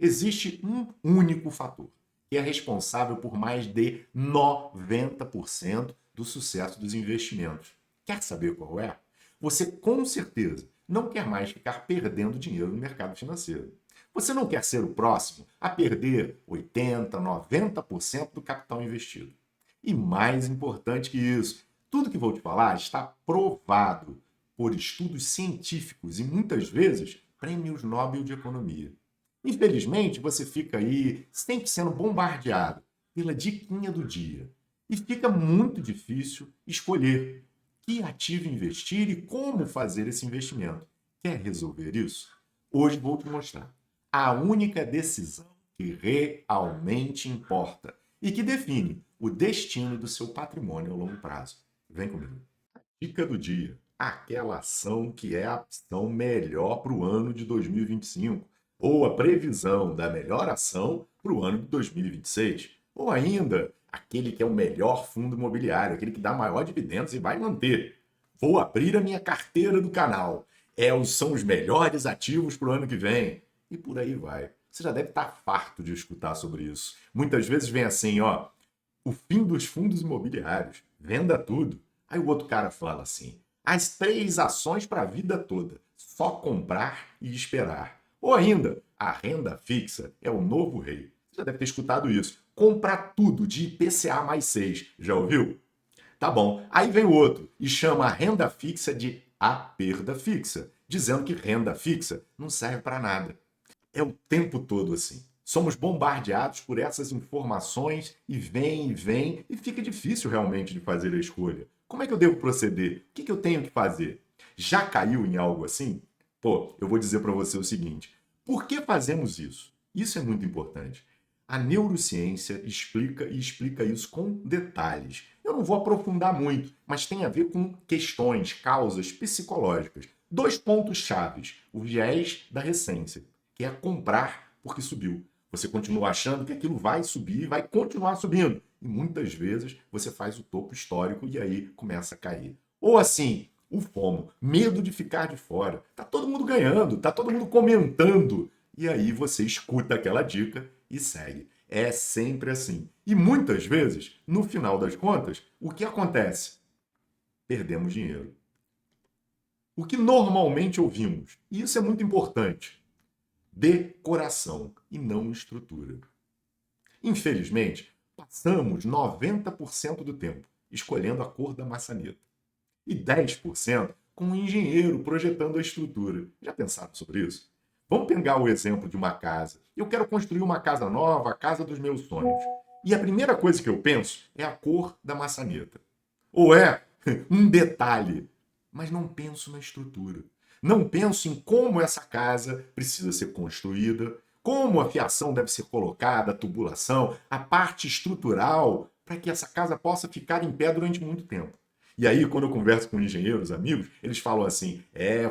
Existe um único fator que é responsável por mais de 90% do sucesso dos investimentos. Quer saber qual é? Você com certeza não quer mais ficar perdendo dinheiro no mercado financeiro. Você não quer ser o próximo a perder 80, 90% do capital investido. E mais importante que isso, tudo que vou te falar está provado por estudos científicos e muitas vezes prêmios Nobel de Economia. Infelizmente, você fica aí sempre sendo bombardeado pela diquinha do dia e fica muito difícil escolher que ativo investir e como fazer esse investimento. Quer resolver isso? Hoje vou te mostrar a única decisão que realmente importa e que define o destino do seu patrimônio a longo prazo. Vem comigo. Dica do dia: aquela ação que é a ação melhor para o ano de 2025, ou a previsão da melhor ação para o ano de 2026, ou ainda aquele que é o melhor fundo imobiliário, aquele que dá maior dividendos e vai manter. Vou abrir a minha carteira do canal. São os melhores ativos para o ano que vem. E por aí vai. Você já deve estar farto de escutar sobre isso. Muitas vezes vem assim, ó, o fim dos fundos imobiliários, venda tudo. Aí o outro cara fala assim, as 3 ações para a vida toda, só comprar e esperar. Ou ainda, a renda fixa é o novo rei. Você já deve ter escutado isso. Comprar tudo de IPCA mais 6. Já ouviu? Tá bom. Aí vem o outro e chama a renda fixa de a perda fixa, dizendo que renda fixa não serve para nada. É o tempo todo assim. Somos bombardeados por essas informações e vem, e fica difícil realmente de fazer a escolha. Como é que eu devo proceder? O que eu tenho que fazer? Já caiu em algo assim? Pô, eu vou dizer para você o seguinte: por que fazemos isso? Isso é muito importante. A neurociência explica e explica isso com detalhes. Eu não vou aprofundar muito, mas tem a ver com questões, causas psicológicas. 2 pontos chaves: o viés da recência, que é comprar porque subiu. Você continua achando que aquilo vai subir e vai continuar subindo. E muitas vezes você faz o topo histórico e aí começa a cair. Ou assim, o FOMO, medo de ficar de fora. Tá todo mundo ganhando, tá todo mundo comentando. E aí você escuta aquela dica e segue. É sempre assim. E muitas vezes, no final das contas, o que acontece? Perdemos dinheiro. O que normalmente ouvimos, e isso é muito importante, decoração e não estrutura. Infelizmente, passamos 90% do tempo escolhendo a cor da maçaneta e 10% com um engenheiro projetando a estrutura. Já pensaram sobre isso? Vamos pegar o exemplo de uma casa. Eu quero construir uma casa nova, a casa dos meus sonhos. E a primeira coisa que eu penso é a cor da maçaneta. Ou é um detalhe, mas não penso na estrutura. Não penso em como essa casa precisa ser construída, como a fiação deve ser colocada, a tubulação, a parte estrutural, para que essa casa possa ficar em pé durante muito tempo. E aí, quando eu converso com engenheiros, amigos, eles falam assim: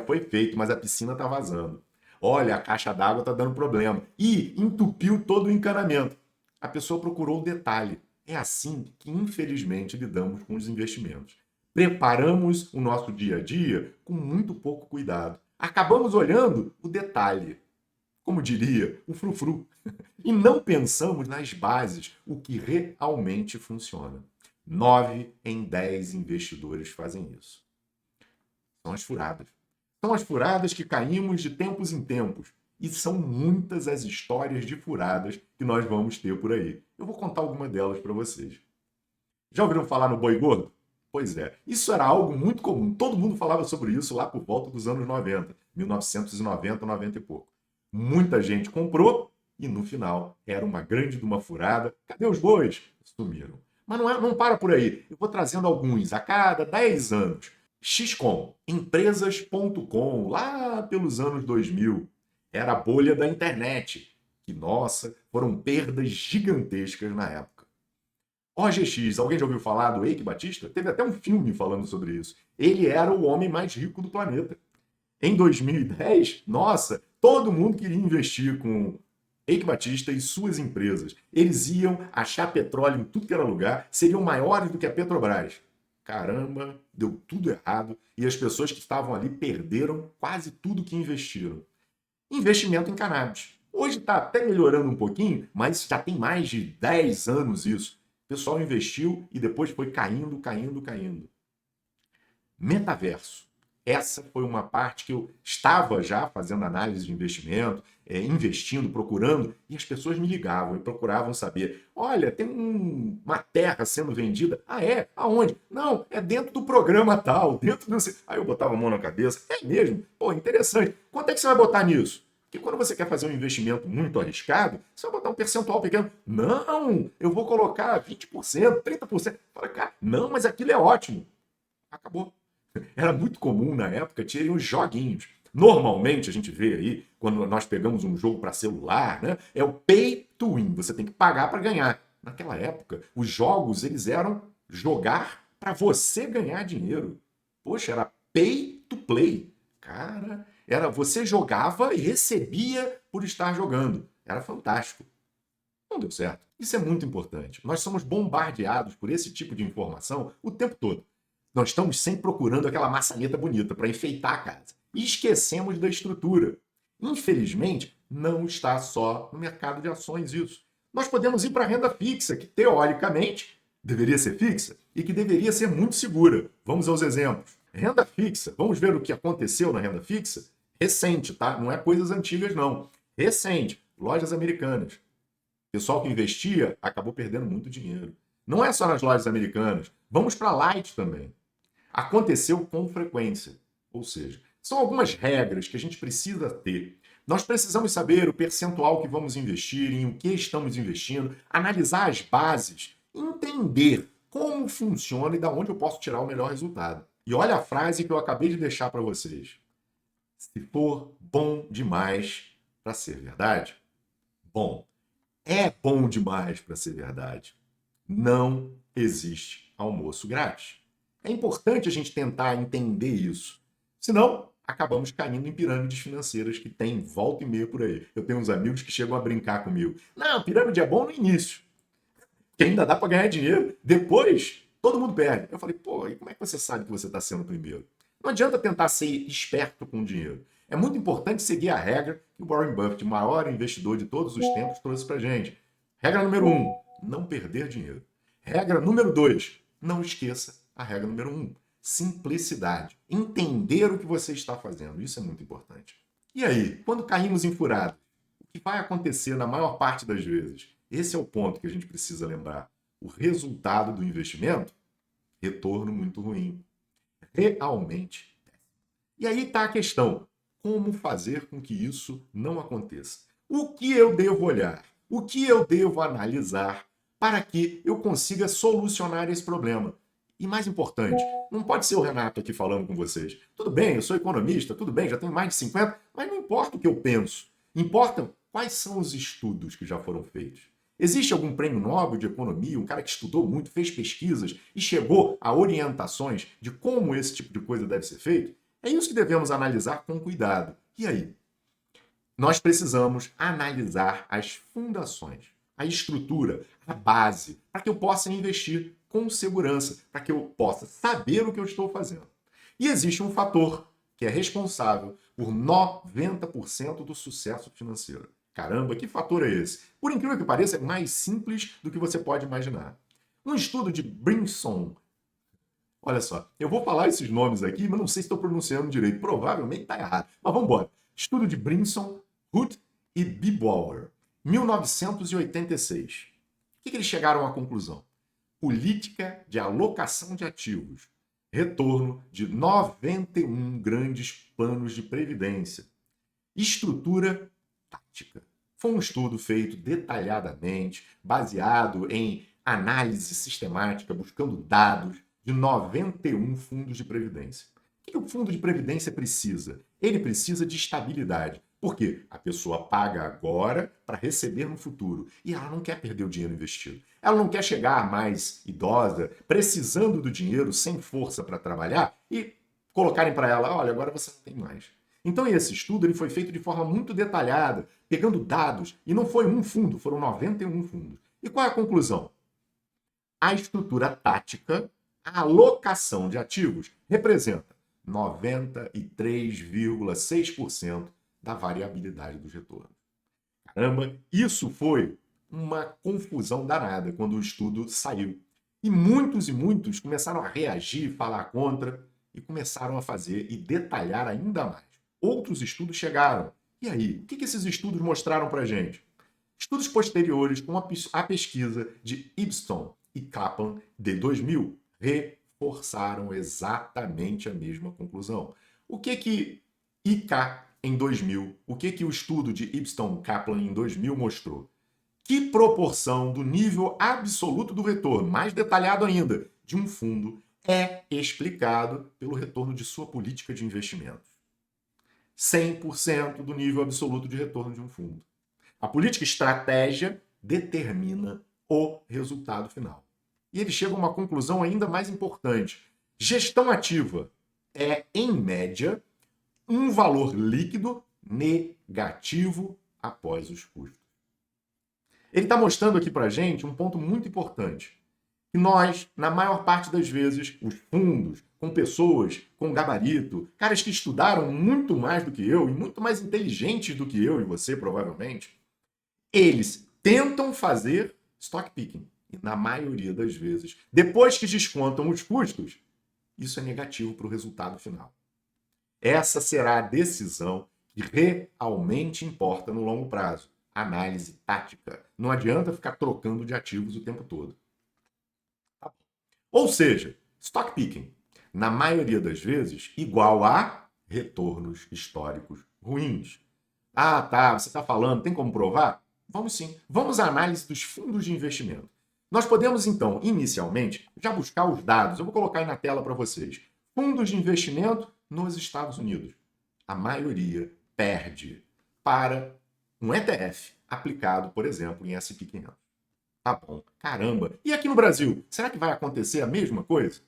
foi feito, mas a piscina está vazando. Olha, a caixa d'água está dando problema. E entupiu todo o encanamento. A pessoa procurou o detalhe. É assim que, infelizmente, lidamos com os investimentos. Preparamos o nosso dia a dia com muito pouco cuidado. Acabamos olhando o detalhe, como diria o frufru, e não pensamos nas bases, o que realmente funciona. 9 em 10 investidores fazem isso. São as furadas. São as furadas que caímos de tempos em tempos. E são muitas as histórias de furadas que nós vamos ter por aí. Eu vou contar alguma delas para vocês. Já ouviram falar no boi gordo? Pois é, isso era algo muito comum. Todo mundo falava sobre isso lá por volta dos anos 90, 1990, 90 e pouco. Muita gente comprou e no final era uma grande de uma furada. Cadê os bois? Sumiram. Mas não para por aí. Eu vou trazendo alguns a cada 10 anos. XCOM, empresas.com, lá pelos anos 2000. Era a bolha da internet. Que, nossa, foram perdas gigantescas na época. OGX, alguém já ouviu falar do Eike Batista? Teve até um filme falando sobre isso. Ele era o homem mais rico do planeta. Em 2010, nossa, todo mundo queria investir com Eike Batista e suas empresas. Eles iam achar petróleo em tudo que era lugar, seriam maiores do que a Petrobras. Caramba, deu tudo errado e as pessoas que estavam ali perderam quase tudo que investiram. Investimento em cannabis. Hoje está até melhorando um pouquinho, mas já tem mais de 10 anos isso. O pessoal investiu e depois foi caindo, caindo, caindo. Metaverso. Essa foi uma parte que eu estava já fazendo análise de investimento, investindo, procurando, e as pessoas me ligavam e procuravam saber. Olha, tem uma terra sendo vendida. Ah, é? Aonde? Não, é dentro do programa tal, dentro do... Aí eu botava a mão na cabeça. É mesmo? Pô, interessante. Quanto é que você vai botar nisso? Porque quando você quer fazer um investimento muito arriscado, você vai botar um percentual pequeno. Não, eu vou colocar 20%, 30%. Fala, cara, não, mas aquilo é ótimo. Acabou. Era muito comum na época terem os joguinhos. Normalmente a gente vê aí, quando nós pegamos um jogo para celular, né? É o pay to win, você tem que pagar para ganhar. Naquela época, os jogos eles eram jogar para você ganhar dinheiro. Poxa, era pay to play. Cara, era você jogava e recebia por estar jogando. Era fantástico. Não deu certo. Isso é muito importante. Nós somos bombardeados por esse tipo de informação o tempo todo. Nós estamos sempre procurando aquela maçaneta bonita para enfeitar a casa. E esquecemos da estrutura. Infelizmente, não está só no mercado de ações isso. Nós podemos ir para a renda fixa, que teoricamente deveria ser fixa e que deveria ser muito segura. Vamos aos exemplos. Renda fixa. Vamos ver o que aconteceu na renda fixa? Recente, tá? Não é coisas antigas, não. Recente. Lojas americanas. O pessoal que investia acabou perdendo muito dinheiro. Não é só nas lojas americanas. Vamos para a Light também. Aconteceu com frequência. Ou seja, são algumas regras que a gente precisa ter. Nós precisamos saber o percentual que vamos investir, em o que estamos investindo, analisar as bases, entender como funciona e da onde eu posso tirar o melhor resultado. E olha a frase que eu acabei de deixar para vocês. Se for bom demais para ser verdade, bom, é bom demais para ser verdade. Não existe almoço grátis. É importante a gente tentar entender isso. Senão, acabamos caindo em pirâmides financeiras que tem volta e meia por aí. Eu tenho uns amigos que chegam a brincar comigo. Não, pirâmide é bom no início, que ainda dá para ganhar dinheiro. Depois, todo mundo perde. Eu falei, pô, e como é que você sabe que você está sendo o primeiro? Não adianta tentar ser esperto com o dinheiro. É muito importante seguir a regra que o Warren Buffett, o maior investidor de todos os tempos, trouxe para gente. Regra número 1, não perder dinheiro. Regra número 2, não esqueça a regra número 1, simplicidade. Entender o que você está fazendo, isso é muito importante. E aí, quando caímos em furada, o que vai acontecer na maior parte das vezes? Esse é o ponto que a gente precisa lembrar. O resultado do investimento, retorno muito ruim. Realmente. E aí está a questão, como fazer com que isso não aconteça? O que eu devo olhar? O que eu devo analisar para que eu consiga solucionar esse problema? E mais importante, não pode ser o Renato aqui falando com vocês. Tudo bem, eu sou economista, tudo bem, já tenho mais de 50, mas não importa o que eu penso. Importam quais são os estudos que já foram feitos. Existe algum prêmio Nobel de economia, um cara que estudou muito, fez pesquisas e chegou a orientações de como esse tipo de coisa deve ser feito? É isso que devemos analisar com cuidado. E aí? Nós precisamos analisar as fundações, a estrutura, a base, para que eu possa investir com segurança, para que eu possa saber o que eu estou fazendo. E existe um fator que é responsável por 90% do sucesso financeiro. Caramba, que fator é esse? Por incrível que pareça, é mais simples do que você pode imaginar. Um estudo de Brinson. Olha só, eu vou falar esses nomes aqui, mas não sei se estou pronunciando direito. Provavelmente está errado. Mas vamos embora. Estudo de Brinson, Hood e Bibauer, 1986. O que eles chegaram à conclusão? Política de alocação de ativos. Retorno de 91 grandes planos de previdência. Estrutura tática. Foi um estudo feito detalhadamente, baseado em análise sistemática, buscando dados de 91 fundos de previdência. O que o fundo de previdência precisa? Ele precisa de estabilidade. Por quê? A pessoa paga agora para receber no futuro. E ela não quer perder o dinheiro investido. Ela não quer chegar mais idosa, precisando do dinheiro, sem força para trabalhar, e colocarem para ela, olha, agora você não tem mais. Então esse estudo ele foi feito de forma muito detalhada, pegando dados, e não foi um fundo, foram 91 fundos. E qual é a conclusão? A estrutura tática, a alocação de ativos, representa 93,6% da variabilidade dos retornos. Caramba, isso foi uma confusão danada quando o estudo saiu. E muitos começaram a reagir, falar contra e começaram a fazer e detalhar ainda mais. Outros estudos chegaram. E aí, o que esses estudos mostraram para gente? Estudos posteriores com a pesquisa de Ibston e Kaplan de 2000 reforçaram exatamente a mesma conclusão. O que IK em 2000, o que o estudo de Ibston Kaplan em 2000 mostrou? Que proporção do nível absoluto do retorno, mais detalhado ainda, de um fundo é explicado pelo retorno de sua política de investimentos? 100% do nível absoluto de retorno de um fundo. A política estratégia determina o resultado final. E ele chega a uma conclusão ainda mais importante. Gestão ativa é, em média, um valor líquido negativo após os custos. Ele está mostrando aqui para a gente um ponto muito importante. Que nós, na maior parte das vezes, os fundos, com pessoas com gabarito, caras que estudaram muito mais do que eu e muito mais inteligentes do que eu e você, provavelmente, eles tentam fazer stock picking. E na maioria das vezes, depois que descontam os custos, isso é negativo para o resultado final. Essa será a decisão que realmente importa no longo prazo. Análise tática. Não adianta ficar trocando de ativos o tempo todo. Ou seja, stock picking, na maioria das vezes, igual a retornos históricos ruins. Ah, tá, você está falando, tem como provar? Vamos sim. Vamos à análise dos fundos de investimento. Nós podemos, então, inicialmente, já buscar os dados. Eu vou colocar aí na tela para vocês. Fundos de investimento nos Estados Unidos. A maioria perde para um ETF aplicado, por exemplo, em S&P 500. Tá bom, caramba. E aqui no Brasil, será que vai acontecer a mesma coisa?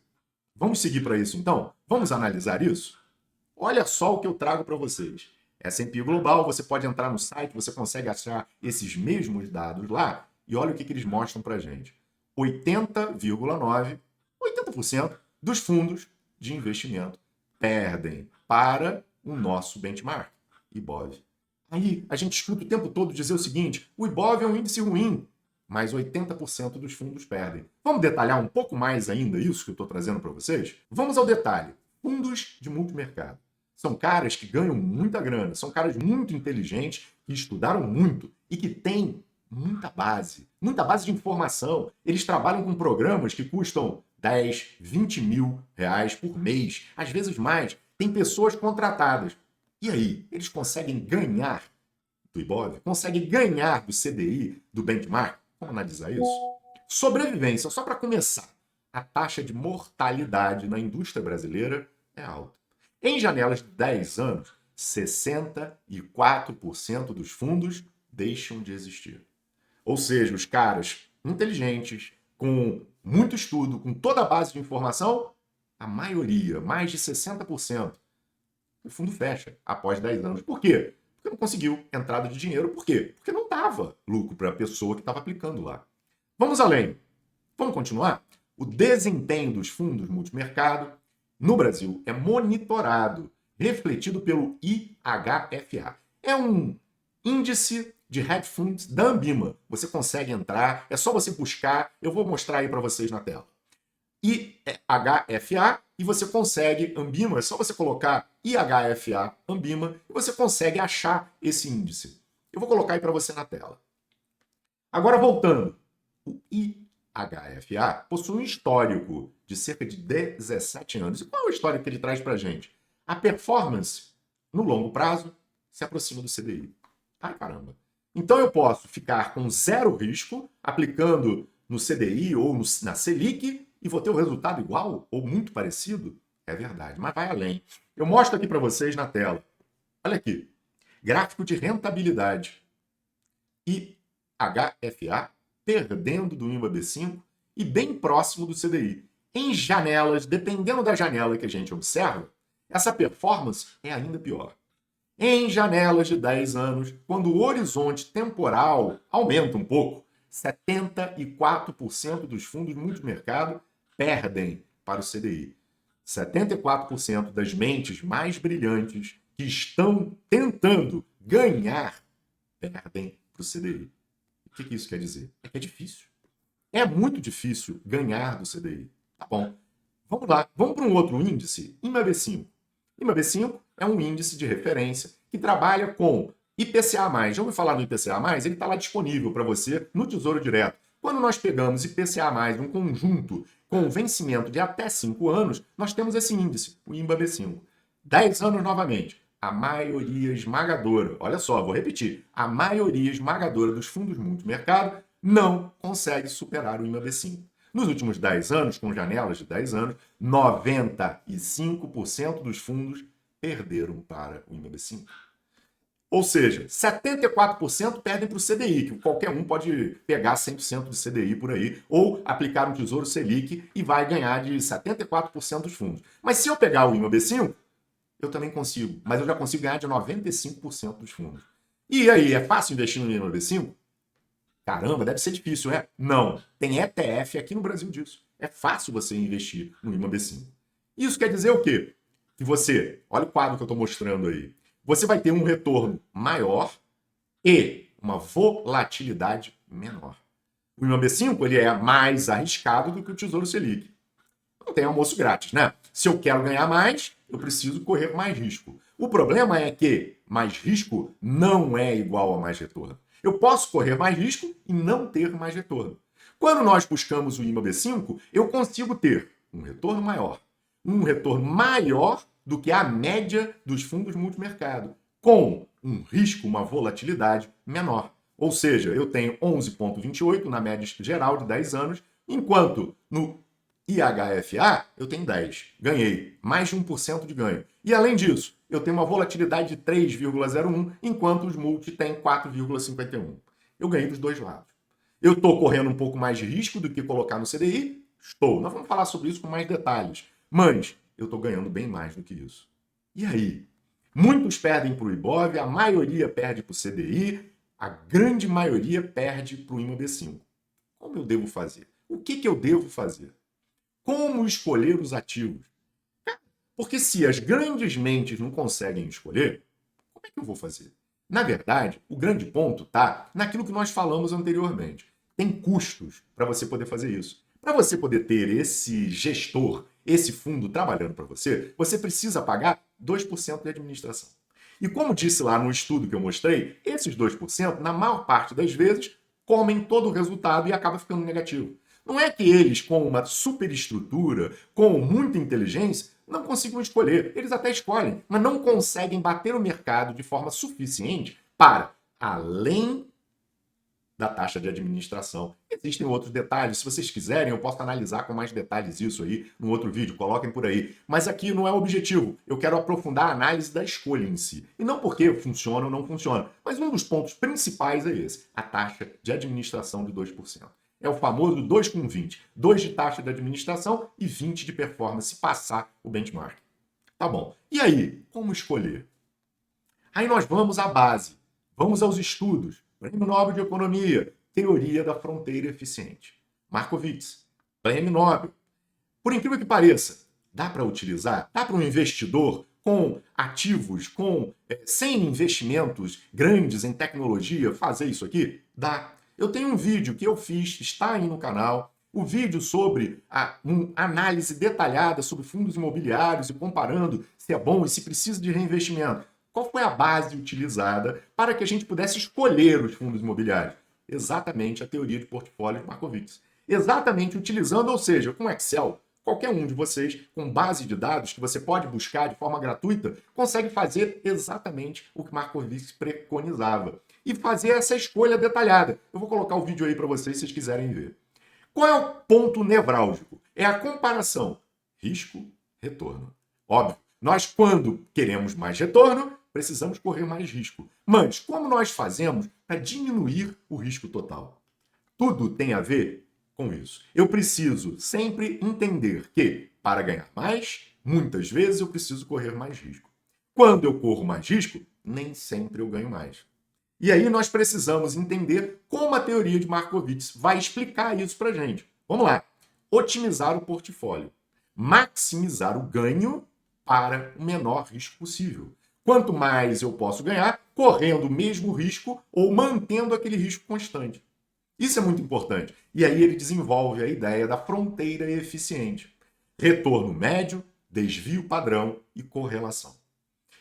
Vamos seguir para isso então? Vamos analisar isso? Olha só o que eu trago para vocês. S&P Global, você pode entrar no site, você consegue achar esses mesmos dados lá e olha o que eles mostram para a gente. 80,9%, 80% dos fundos de investimento perdem para o nosso benchmark, IBOV. Aí a gente escuta o tempo todo dizer o seguinte, o IBOV é um índice ruim, mas 80% dos fundos perdem. Vamos detalhar um pouco mais ainda isso que eu estou trazendo para vocês? Vamos ao detalhe. Fundos de multimercado. São caras que ganham muita grana, são caras muito inteligentes, que estudaram muito e que têm muita base de informação. Eles trabalham com programas que custam 10, 20 mil reais por mês, às vezes mais. Tem pessoas contratadas. E aí, eles conseguem ganhar do IBOV? Conseguem ganhar do CDI, do benchmark? Vamos analisar isso? Sobrevivência, só para começar. A taxa de mortalidade na indústria brasileira é alta. Em janelas de 10 anos, 64% dos fundos deixam de existir. Ou seja, os caras inteligentes, com muito estudo, com toda a base de informação, a maioria, mais de 60%, o fundo fecha após 10 anos. Por quê? Porque não conseguiu entrada de dinheiro. Por quê? Porque não dava lucro para a pessoa que estava aplicando lá. Vamos além. Vamos continuar? O desempenho dos fundos multimercado no Brasil é monitorado, refletido pelo IHFA. É um índice de hedge funds da Ambima. Você consegue entrar, é só você buscar, eu vou mostrar aí para vocês na tela. IHFA e você consegue, Ambima, é só você colocar IHFA Ambima e você consegue achar esse índice. Eu vou colocar aí para você na tela. Agora voltando, o IHFA possui um histórico de cerca de 17 anos. E qual é o histórico que ele traz para a gente? A performance, no longo prazo, se aproxima do CDI. Ai, caramba. Então eu posso ficar com zero risco, aplicando no CDI ou na Selic, e vou ter o resultado igual ou muito parecido? É verdade, mas vai além. Eu mostro aqui para vocês na tela. Olha aqui. Gráfico de rentabilidade. IHFA perdendo do IMAB5 e bem próximo do CDI. Em janelas, dependendo da janela que a gente observa, essa performance é ainda pior. Em janelas de 10 anos, quando o horizonte temporal aumenta um pouco, 74% dos fundos multimercado perdem para o CDI. 74% das mentes mais brilhantes que estão tentando ganhar perdem para o CDI. O que isso quer dizer? É que é difícil. É muito difícil ganhar do CDI. Tá bom. Vamos lá. Vamos para um outro índice, IMAB5. IMAB5 é um índice de referência que trabalha com IPCA+. Já ouviu falar no IPCA+? Ele está lá disponível para você no Tesouro Direto. Quando nós pegamos IPCA+, um conjunto com vencimento de até 5 anos, nós temos esse índice, o IMAB5. 10 anos novamente. A maioria esmagadora, olha só, vou repetir, a maioria esmagadora dos fundos multimercado não consegue superar o IMAB5. Nos últimos 10 anos, com janelas de 10 anos, 95% dos fundos perderam para o IMAB5. Ou seja, 74% perdem para o CDI, que qualquer um pode pegar 100% de CDI por aí, ou aplicar um Tesouro Selic e vai ganhar de 74% dos fundos. Mas se eu pegar o IMAB5, eu também consigo, mas eu já consigo ganhar de 95% dos fundos. E aí, é fácil investir no IMAB5? Caramba, deve ser difícil, é? Não. Tem ETF aqui no Brasil disso. É fácil você investir no IMAB5. Isso quer dizer o quê? Que você, olha o quadro que eu estou mostrando aí, você vai ter um retorno maior e uma volatilidade menor. O IMAB5 ele é mais arriscado do que o Tesouro Selic. Não tem almoço grátis, né? Se eu quero ganhar mais, eu preciso correr mais risco. O problema é que mais risco não é igual a mais retorno. Eu posso correr mais risco e não ter mais retorno. Quando nós buscamos o IMAB5, eu consigo ter um retorno maior. Um retorno maior do que a média dos fundos multimercado, com um risco, uma volatilidade menor. Ou seja, eu tenho 11,28 na média geral de 10 anos, enquanto no IHFA eu tenho 10. Ganhei mais de 1% de ganho. E além disso, eu tenho uma volatilidade de 3,01, enquanto os multi têm 4,51. Eu ganhei dos dois lados. Eu estou correndo um pouco mais de risco do que colocar no CDI? Estou. Nós vamos falar sobre isso com mais detalhes. Mas eu estou ganhando bem mais do que isso. E aí? Muitos perdem para o IBOV, a maioria perde para o CDI, a grande maioria perde para o IMAB5. Como eu devo fazer? O que eu devo fazer? Como escolher os ativos? Porque se as grandes mentes não conseguem escolher, como é que eu vou fazer? Na verdade, o grande ponto está naquilo que nós falamos anteriormente. Tem custos para você poder fazer isso. Para você poder ter esse gestor, esse fundo trabalhando para você, você precisa pagar 2% de administração. E como disse lá no estudo que eu mostrei, esses 2%, na maior parte das vezes, comem todo o resultado e acaba ficando negativo. Não é que eles, com uma superestrutura, com muita inteligência, não consigam escolher. Eles até escolhem, mas não conseguem bater o mercado de forma suficiente para, além da taxa de administração. Existem outros detalhes. Se vocês quiserem, eu posso analisar com mais detalhes isso aí no outro vídeo. Coloquem por aí. Mas aqui não é o objetivo. Eu quero aprofundar a análise da escolha em si. E não porque funciona ou não funciona. Mas um dos pontos principais é esse. A taxa de administração de 2%. É o famoso 2 com 20. 2 de taxa de administração e 20 de performance se passar o benchmark. Tá bom. E aí, como escolher? Aí nós vamos à base. Vamos aos estudos. Prêmio Nobel de Economia, Teoria da Fronteira Eficiente. Markowitz, Prêmio Nobel. Por incrível que pareça, dá para utilizar? Dá para um investidor com ativos, sem investimentos grandes em tecnologia, fazer isso aqui? Dá. Eu tenho um vídeo que eu fiz, está aí no canal, o vídeo sobre uma análise detalhada sobre fundos imobiliários e comparando se é bom e se precisa de reinvestimento. Qual foi a base utilizada para que a gente pudesse escolher os fundos imobiliários? Exatamente a teoria de portfólio de Markowitz. Exatamente utilizando, ou seja, com Excel, qualquer um de vocês, com base de dados que você pode buscar de forma gratuita, consegue fazer exatamente o que Markowitz preconizava. E fazer essa escolha detalhada. Eu vou colocar o vídeo aí para vocês, se vocês quiserem ver. Qual é o ponto nevrálgico? É a comparação risco-retorno. Óbvio, nós quando queremos mais retorno, precisamos correr mais risco. Mas como nós fazemos para diminuir o risco total? Tudo tem a ver com isso. Eu preciso sempre entender que, para ganhar mais, muitas vezes eu preciso correr mais risco. Quando eu corro mais risco, nem sempre eu ganho mais. E aí nós precisamos entender como a teoria de Markowitz vai explicar isso para a gente. Vamos lá. Otimizar o portfólio. Maximizar o ganho para o menor risco possível. Quanto mais eu posso ganhar, correndo o mesmo risco ou mantendo aquele risco constante. Isso é muito importante. E aí ele desenvolve a ideia da fronteira eficiente. Retorno médio, desvio padrão e correlação.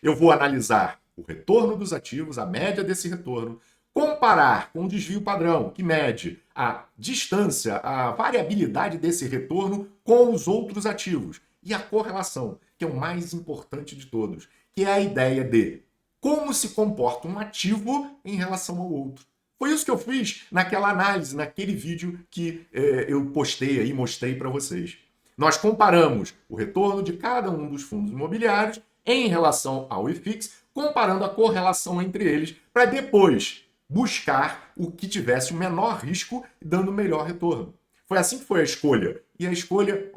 Eu vou analisar o retorno dos ativos, a média desse retorno, comparar com o desvio padrão, que mede a distância, a variabilidade desse retorno com os outros ativos, e a correlação, que é o mais importante de todos, que é a ideia de como se comporta um ativo em relação ao outro. Foi isso que eu fiz naquela análise, naquele vídeo que eu postei aí, mostrei para vocês. Nós comparamos o retorno de cada um dos fundos imobiliários em relação ao IFIX, comparando a correlação entre eles, para depois buscar o que tivesse o menor risco, dando o melhor retorno. Foi assim que foi a escolha. E a escolha,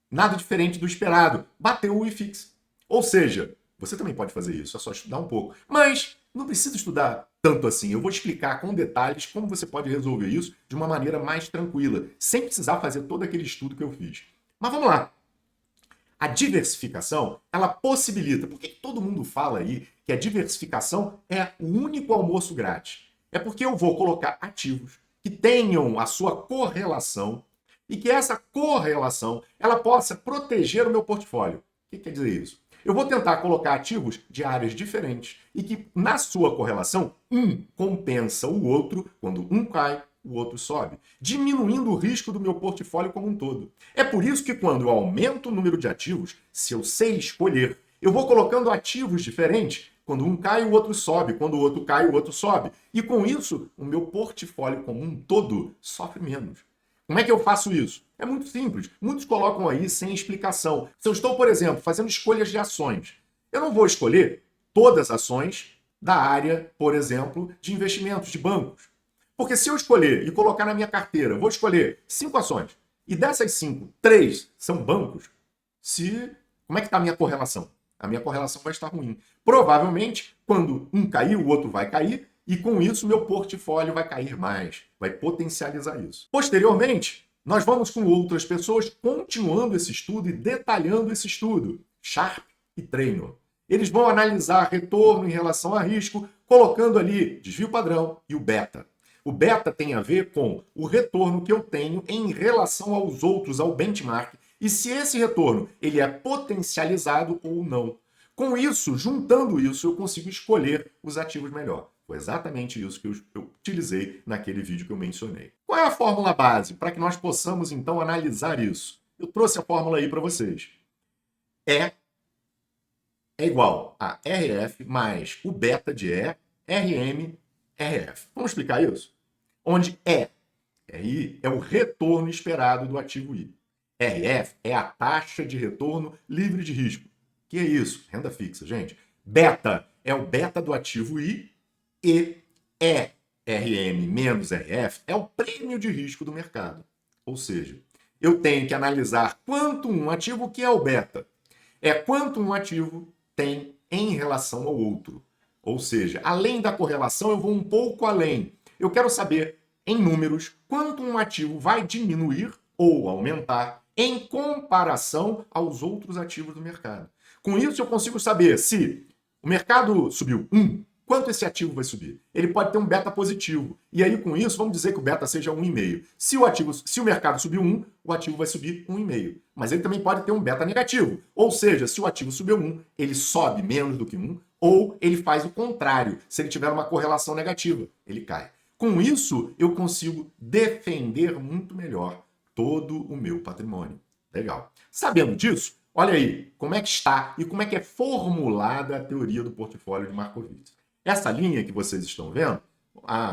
nada diferente do esperado, bateu o IFIX. Ou seja, você também pode fazer isso, é só estudar um pouco. Mas não precisa estudar tanto assim. Eu vou explicar com detalhes como você pode resolver isso de uma maneira mais tranquila, sem precisar fazer todo aquele estudo que eu fiz. Mas vamos lá. A diversificação, ela possibilita, porque todo mundo fala aí que a diversificação é o único almoço grátis. É porque eu vou colocar ativos que tenham a sua correlação e que essa correlação ela possa proteger o meu portfólio. O que quer dizer isso? Eu vou tentar colocar ativos de áreas diferentes e que, na sua correlação, um compensa o outro quando um cai, o outro sobe, diminuindo o risco do meu portfólio como um todo. É por isso que quando eu aumento o número de ativos, se eu sei escolher, eu vou colocando ativos diferentes. Quando um cai, o outro sobe. Quando o outro cai, o outro sobe. E com isso, o meu portfólio como um todo sofre menos. Como é que eu faço isso? É muito simples. Muitos colocam aí sem explicação. Se eu estou, por exemplo, fazendo escolhas de ações, eu não vou escolher todas as ações da área, por exemplo, de investimentos, de bancos. Porque se eu escolher e colocar na minha carteira, vou escolher 5 ações, e dessas 5, 3 são bancos, como é que está a minha correlação? A minha correlação vai estar ruim. Provavelmente, quando um cair, o outro vai cair, e com isso meu portfólio vai cair mais, vai potencializar isso. Posteriormente, nós vamos com outras pessoas continuando esse estudo e detalhando esse estudo. Sharpe e Treynor. Eles vão analisar retorno em relação a risco, colocando ali desvio padrão e o beta. O beta tem a ver com o retorno que eu tenho em relação aos outros, ao benchmark, e se esse retorno ele é potencializado ou não. Com isso, juntando isso, eu consigo escolher os ativos melhor. Foi exatamente isso que eu utilizei naquele vídeo que eu mencionei. Qual é a fórmula base para que nós possamos, então, analisar isso? Eu trouxe a fórmula aí para vocês. E é igual a RF mais o beta de E, RM, RF. Vamos explicar isso? Onde RI é o retorno esperado do ativo I. RF é a taxa de retorno livre de risco. Que é isso? Renda fixa, gente. Beta é o beta do ativo I e ERM menos RF é o prêmio de risco do mercado. Ou seja, eu tenho que analisar quanto um ativo, que é o beta, é quanto um ativo tem em relação ao outro. Ou seja, além da correlação, eu vou um pouco além. Eu quero saber, em números, quanto um ativo vai diminuir ou aumentar em comparação aos outros ativos do mercado. Com isso, eu consigo saber se o mercado subiu 1, quanto esse ativo vai subir? Ele pode ter um beta positivo. E aí, com isso, vamos dizer que o beta seja 1,5. Se o mercado subiu 1, o ativo vai subir 1,5. Mas ele também pode ter um beta negativo. Ou seja, se o ativo subiu 1, ele sobe menos do que 1, ou ele faz o contrário. Se ele tiver uma correlação negativa, ele cai. Com isso, eu consigo defender muito melhor todo o meu patrimônio. Legal. Sabendo disso, olha aí como é que está e como é que é formulada a teoria do portfólio de Markowitz. Essa linha que vocês estão vendo,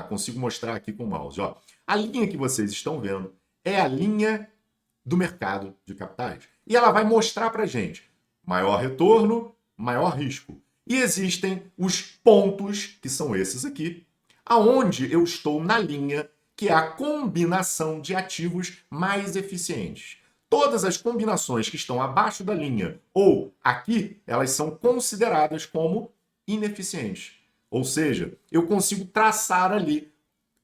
consigo mostrar aqui com o mouse. Ó. A linha que vocês estão vendo é a linha do mercado de capitais. E ela vai mostrar para a gente maior retorno, maior risco. E existem os pontos, que são esses aqui, aonde eu estou na linha, que é a combinação de ativos mais eficientes. Todas as combinações que estão abaixo da linha ou aqui, elas são consideradas como ineficientes. Ou seja, eu consigo traçar ali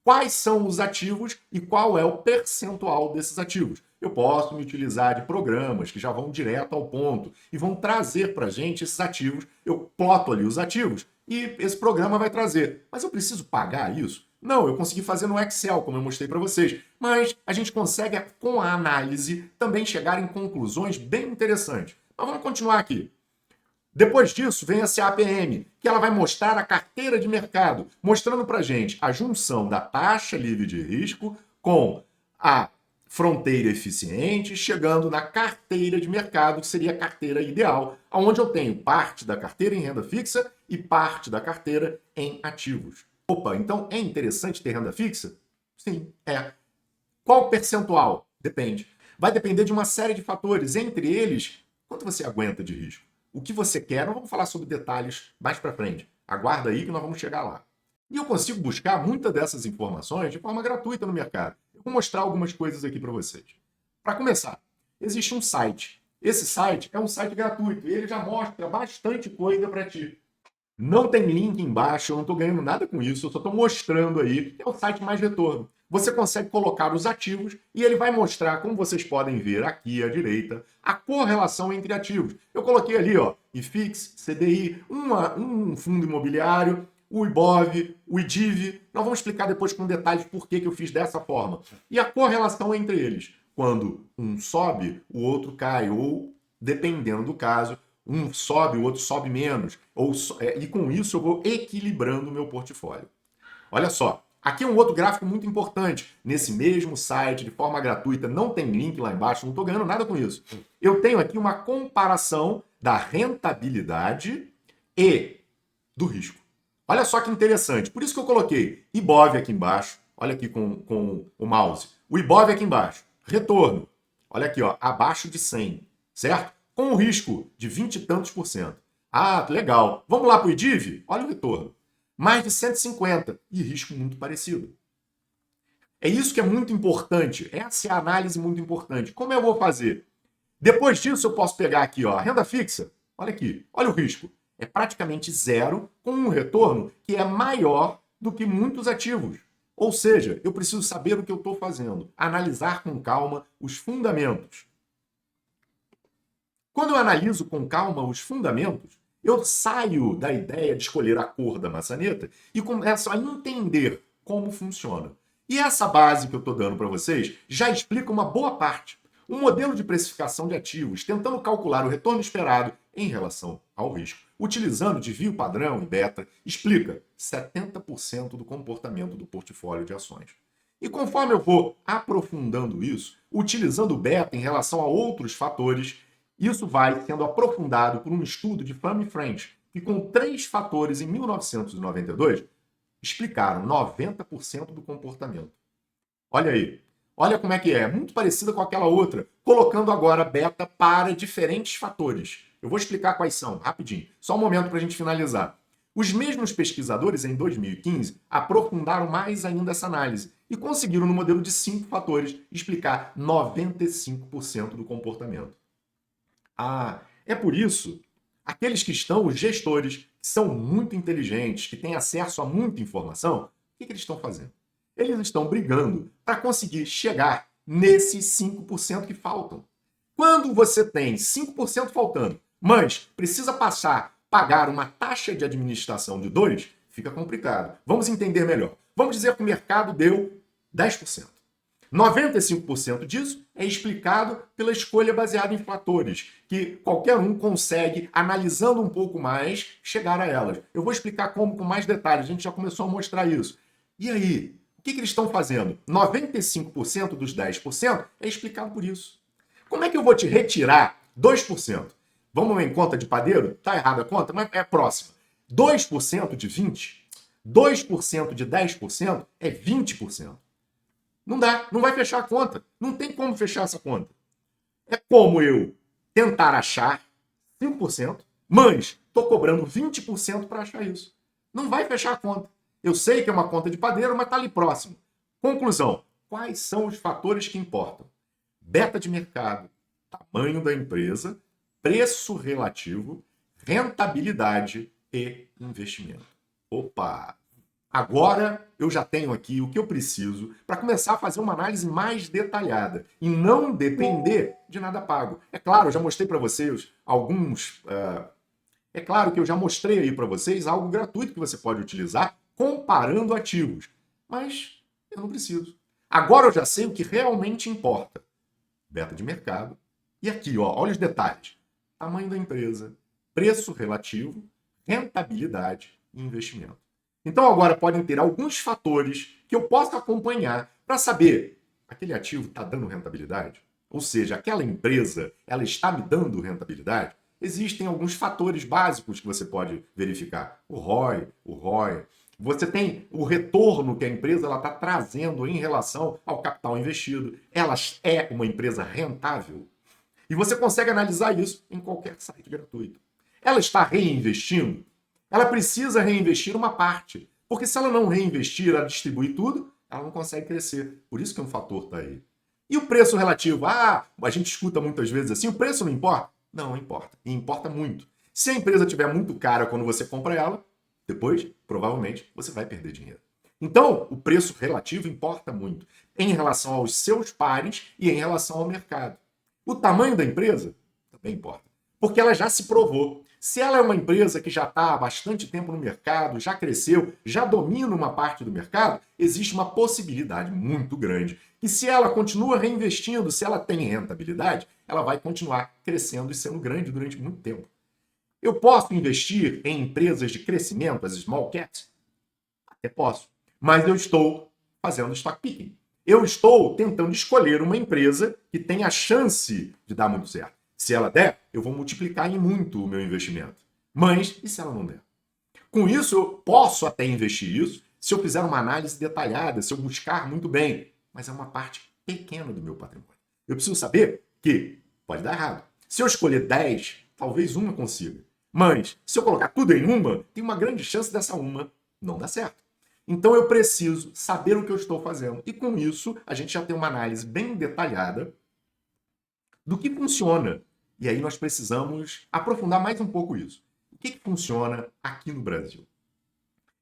quais são os ativos e qual é o percentual desses ativos. Eu posso me utilizar de programas que já vão direto ao ponto e vão trazer para a gente esses ativos. Eu ploto ali os ativos e esse programa vai trazer. Mas eu preciso pagar isso? Não, eu consegui fazer no Excel, como eu mostrei para vocês. Mas a gente consegue, com a análise, também chegar em conclusões bem interessantes. Mas vamos continuar aqui. Depois disso, vem a CAPM, que ela vai mostrar a carteira de mercado, mostrando para a gente a junção da taxa livre de risco com a fronteira eficiente, chegando na carteira de mercado, que seria a carteira ideal, onde eu tenho parte da carteira em renda fixa e parte da carteira em ativos. Opa, então é interessante ter renda fixa? Sim, é. Qual percentual? Depende. Vai depender de uma série de fatores, entre eles, quanto você aguenta de risco. O que você quer, nós vamos falar sobre detalhes mais para frente. Aguarda aí que nós vamos chegar lá. E eu consigo buscar muitas dessas informações de forma gratuita no mercado. Eu vou mostrar algumas coisas aqui para vocês. Para começar, existe um site. Esse site é um site gratuito e ele já mostra bastante coisa para ti. Não tem link embaixo, eu não estou ganhando nada com isso, eu só estou mostrando aí. É o site Mais Retorno. Você consegue colocar os ativos e ele vai mostrar, como vocês podem ver aqui à direita, a correlação entre ativos. Eu coloquei ali, ó, IFIX, CDI, um fundo imobiliário, o IBOV, o IDIV. Nós vamos explicar depois com detalhes por que eu fiz dessa forma. E a correlação entre eles. Quando um sobe, o outro cai, ou, dependendo do caso, um sobe, o outro sobe menos. E com isso eu vou equilibrando o meu portfólio. Olha só, aqui é um outro gráfico muito importante. Nesse mesmo site, de forma gratuita, não tem link lá embaixo, não estou ganhando nada com isso. Eu tenho aqui uma comparação da rentabilidade e do risco. Olha só que interessante. Por isso que eu coloquei IBOV aqui embaixo. Olha aqui com o mouse. O IBOV aqui embaixo. Retorno. Olha aqui, ó, abaixo de 100, certo? Com um risco de 20 e tantos por cento. Ah, legal. Vamos lá para o IDIV? Olha o retorno. Mais de 150 e risco muito parecido. É isso que é muito importante. Essa é a análise muito importante. Como eu vou fazer? Depois disso, eu posso pegar aqui, ó, a renda fixa. Olha aqui, olha o risco. É praticamente zero, com um retorno que é maior do que muitos ativos. Ou seja, eu preciso saber o que eu estou fazendo, analisar com calma os fundamentos. Quando eu analiso com calma os fundamentos, eu saio da ideia de escolher a cor da maçaneta e começo a entender como funciona. E essa base que eu estou dando para vocês já explica uma boa parte. Um modelo de precificação de ativos, tentando calcular o retorno esperado em relação ao risco, utilizando desvio padrão e beta, explica 70% do comportamento do portfólio de ações. E conforme eu vou aprofundando isso, utilizando o beta em relação a outros fatores, isso vai sendo aprofundado por um estudo de Pham e French, que com 3 fatores em 1992 explicaram 90% do comportamento. Olha aí, olha como é que é, muito parecida com aquela outra, colocando agora beta para diferentes fatores. Eu vou explicar quais são, rapidinho, só um momento para a gente finalizar. Os mesmos pesquisadores, em 2015, aprofundaram mais ainda essa análise e conseguiram, no modelo de 5 fatores, explicar 95% do comportamento. Ah, é por isso, aqueles que estão, os gestores, que são muito inteligentes, que têm acesso a muita informação, o que eles estão fazendo? Eles estão brigando para conseguir chegar nesses 5% que faltam. Quando você tem 5% faltando, mas precisa pagar uma taxa de administração de 2%, fica complicado. Vamos entender melhor. Vamos dizer que o mercado deu 10%. 95% disso é explicado pela escolha baseada em fatores, que qualquer um consegue, analisando um pouco mais, chegar a elas. Eu vou explicar como com mais detalhes, a gente já começou a mostrar isso. E aí, o que eles estão fazendo? 95% dos 10% é explicado por isso. Como é que eu vou te retirar 2%? Vamos em conta de padeiro? Tá errada a conta, mas é próxima. 2% de 20%, 2% de 10% é 20%. Não dá, não vai fechar a conta. Não tem como fechar essa conta. É como eu tentar achar 5%, mas estou cobrando 20% para achar isso. Não vai fechar a conta. Eu sei que é uma conta de padeiro, mas está ali próximo. Conclusão: quais são os fatores que importam? Beta de mercado, tamanho da empresa, preço relativo, rentabilidade e investimento. Opa! Agora eu já tenho aqui o que eu preciso para começar a fazer uma análise mais detalhada e não depender de nada pago. É claro, eu já mostrei para vocês alguns. É claro que eu já mostrei aí para vocês algo gratuito que você pode utilizar comparando ativos, mas eu não preciso. Agora eu já sei o que realmente importa. Beta de mercado. E aqui, ó, olha os detalhes. Tamanho da empresa, preço relativo, rentabilidade e investimento. Então agora podem ter alguns fatores que eu posso acompanhar para saber aquele ativo está dando rentabilidade? Ou seja, aquela empresa ela está me dando rentabilidade? Existem alguns fatores básicos que você pode verificar. O ROI, o ROE. Você tem o retorno que a empresa está trazendo em relação ao capital investido. Ela é uma empresa rentável? E você consegue analisar isso em qualquer site gratuito. Ela está reinvestindo? Ela precisa reinvestir uma parte. Porque se ela não reinvestir, ela distribuir tudo, ela não consegue crescer. Por isso que um fator está aí. E o preço relativo? Ah, a gente escuta muitas vezes assim, o preço não importa? Não, importa. E importa muito. Se a empresa estiver muito cara quando você compra ela, depois, provavelmente, você vai perder dinheiro. Então, o preço relativo importa muito em relação aos seus pares e em relação ao mercado. O tamanho da empresa também importa, porque ela já se provou. Se ela é uma empresa que já está há bastante tempo no mercado, já cresceu, já domina uma parte do mercado, existe uma possibilidade muito grande que se ela continua reinvestindo, se ela tem rentabilidade, ela vai continuar crescendo e sendo grande durante muito tempo. Eu posso investir em empresas de crescimento, as small caps? Até posso. Mas eu estou fazendo stock picking. Eu estou tentando escolher uma empresa que tem a chance de dar muito certo. Se ela der, eu vou multiplicar em muito o meu investimento. Mas e se ela não der? Com isso, eu posso até investir isso se eu fizer uma análise detalhada, se eu buscar muito bem. Mas é uma parte pequena do meu patrimônio. Eu preciso saber que pode dar errado. Se eu escolher 10, talvez uma consiga. Mas se eu colocar tudo em uma, tem uma grande chance dessa uma não dar certo. Então eu preciso saber o que eu estou fazendo. E com isso, a gente já tem uma análise bem detalhada do que funciona. E aí nós precisamos aprofundar mais um pouco isso. O que funciona aqui no Brasil?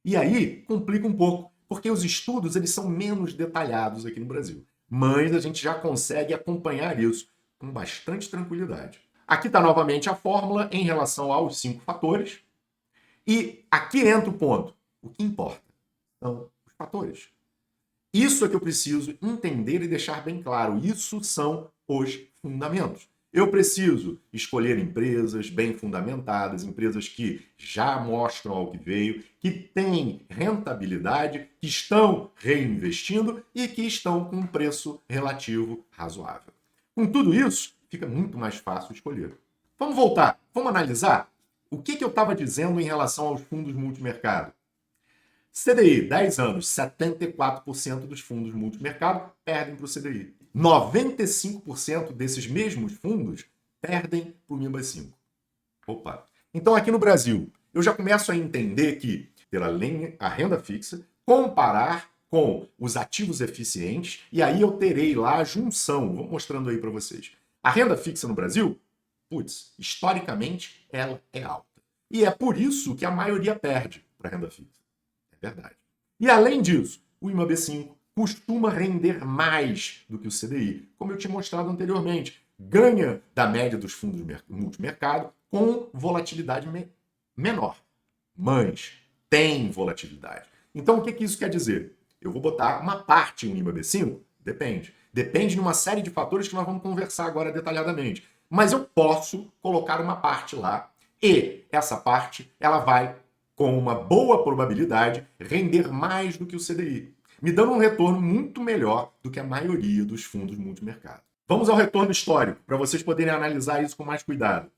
E aí complica um pouco, porque os estudos eles são menos detalhados aqui no Brasil. Mas a gente já consegue acompanhar isso com bastante tranquilidade. Aqui está novamente a fórmula em relação aos 5 fatores. E aqui entra o ponto. O que importa são os fatores. Isso é que eu preciso entender e deixar bem claro. Isso são os fundamentos. Eu preciso escolher empresas bem fundamentadas, empresas que já mostram ao que veio, que têm rentabilidade, que estão reinvestindo e que estão com um preço relativo razoável. Com tudo isso, fica muito mais fácil escolher. Vamos voltar, vamos analisar o que eu estava dizendo em relação aos fundos multimercado. CDI, 10 anos, 74% dos fundos multimercado perdem para o CDI. 95% desses mesmos fundos perdem para o MIBA 5. Opa! Então aqui no Brasil, eu já começo a entender que, pela a renda fixa, comparar com os ativos eficientes, e aí eu terei lá a junção, vou mostrando aí para vocês. A renda fixa no Brasil, putz, historicamente, ela é alta. E é por isso que a maioria perde para a renda fixa. É verdade. E além disso, o IMAB5 costuma render mais do que o CDI, como eu tinha mostrado anteriormente. Ganha da média dos fundos multimercado com volatilidade menor. Mas tem volatilidade. Então, o que isso quer dizer? Eu vou botar uma parte em IMAB5? Depende. Depende de uma série de fatores que nós vamos conversar agora detalhadamente. Mas eu posso colocar uma parte lá e essa parte ela vai, com uma boa probabilidade, render mais do que o CDI, me dando um retorno muito melhor do que a maioria dos fundos multimercado. Vamos ao retorno histórico, para vocês poderem analisar isso com mais cuidado.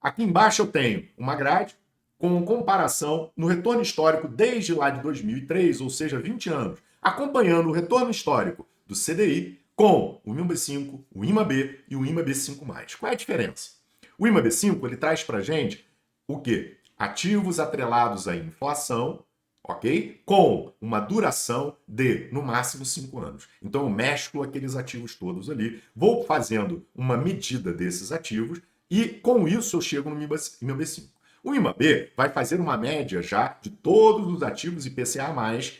Aqui embaixo eu tenho uma grade com comparação no retorno histórico desde lá de 2003, ou seja, 20 anos, acompanhando o retorno histórico do CDI com o IMAB5, o IMAB e o IMAB5+. Qual é a diferença? O IMAB5 ele traz para a gente o quê? Ativos atrelados à inflação, ok? Com uma duração de, no máximo, 5 anos. Então, eu mesclo aqueles ativos todos ali, vou fazendo uma medida desses ativos e, com isso, eu chego no IMAB5. O O IMAB vai fazer uma média já de todos os ativos IPCA+,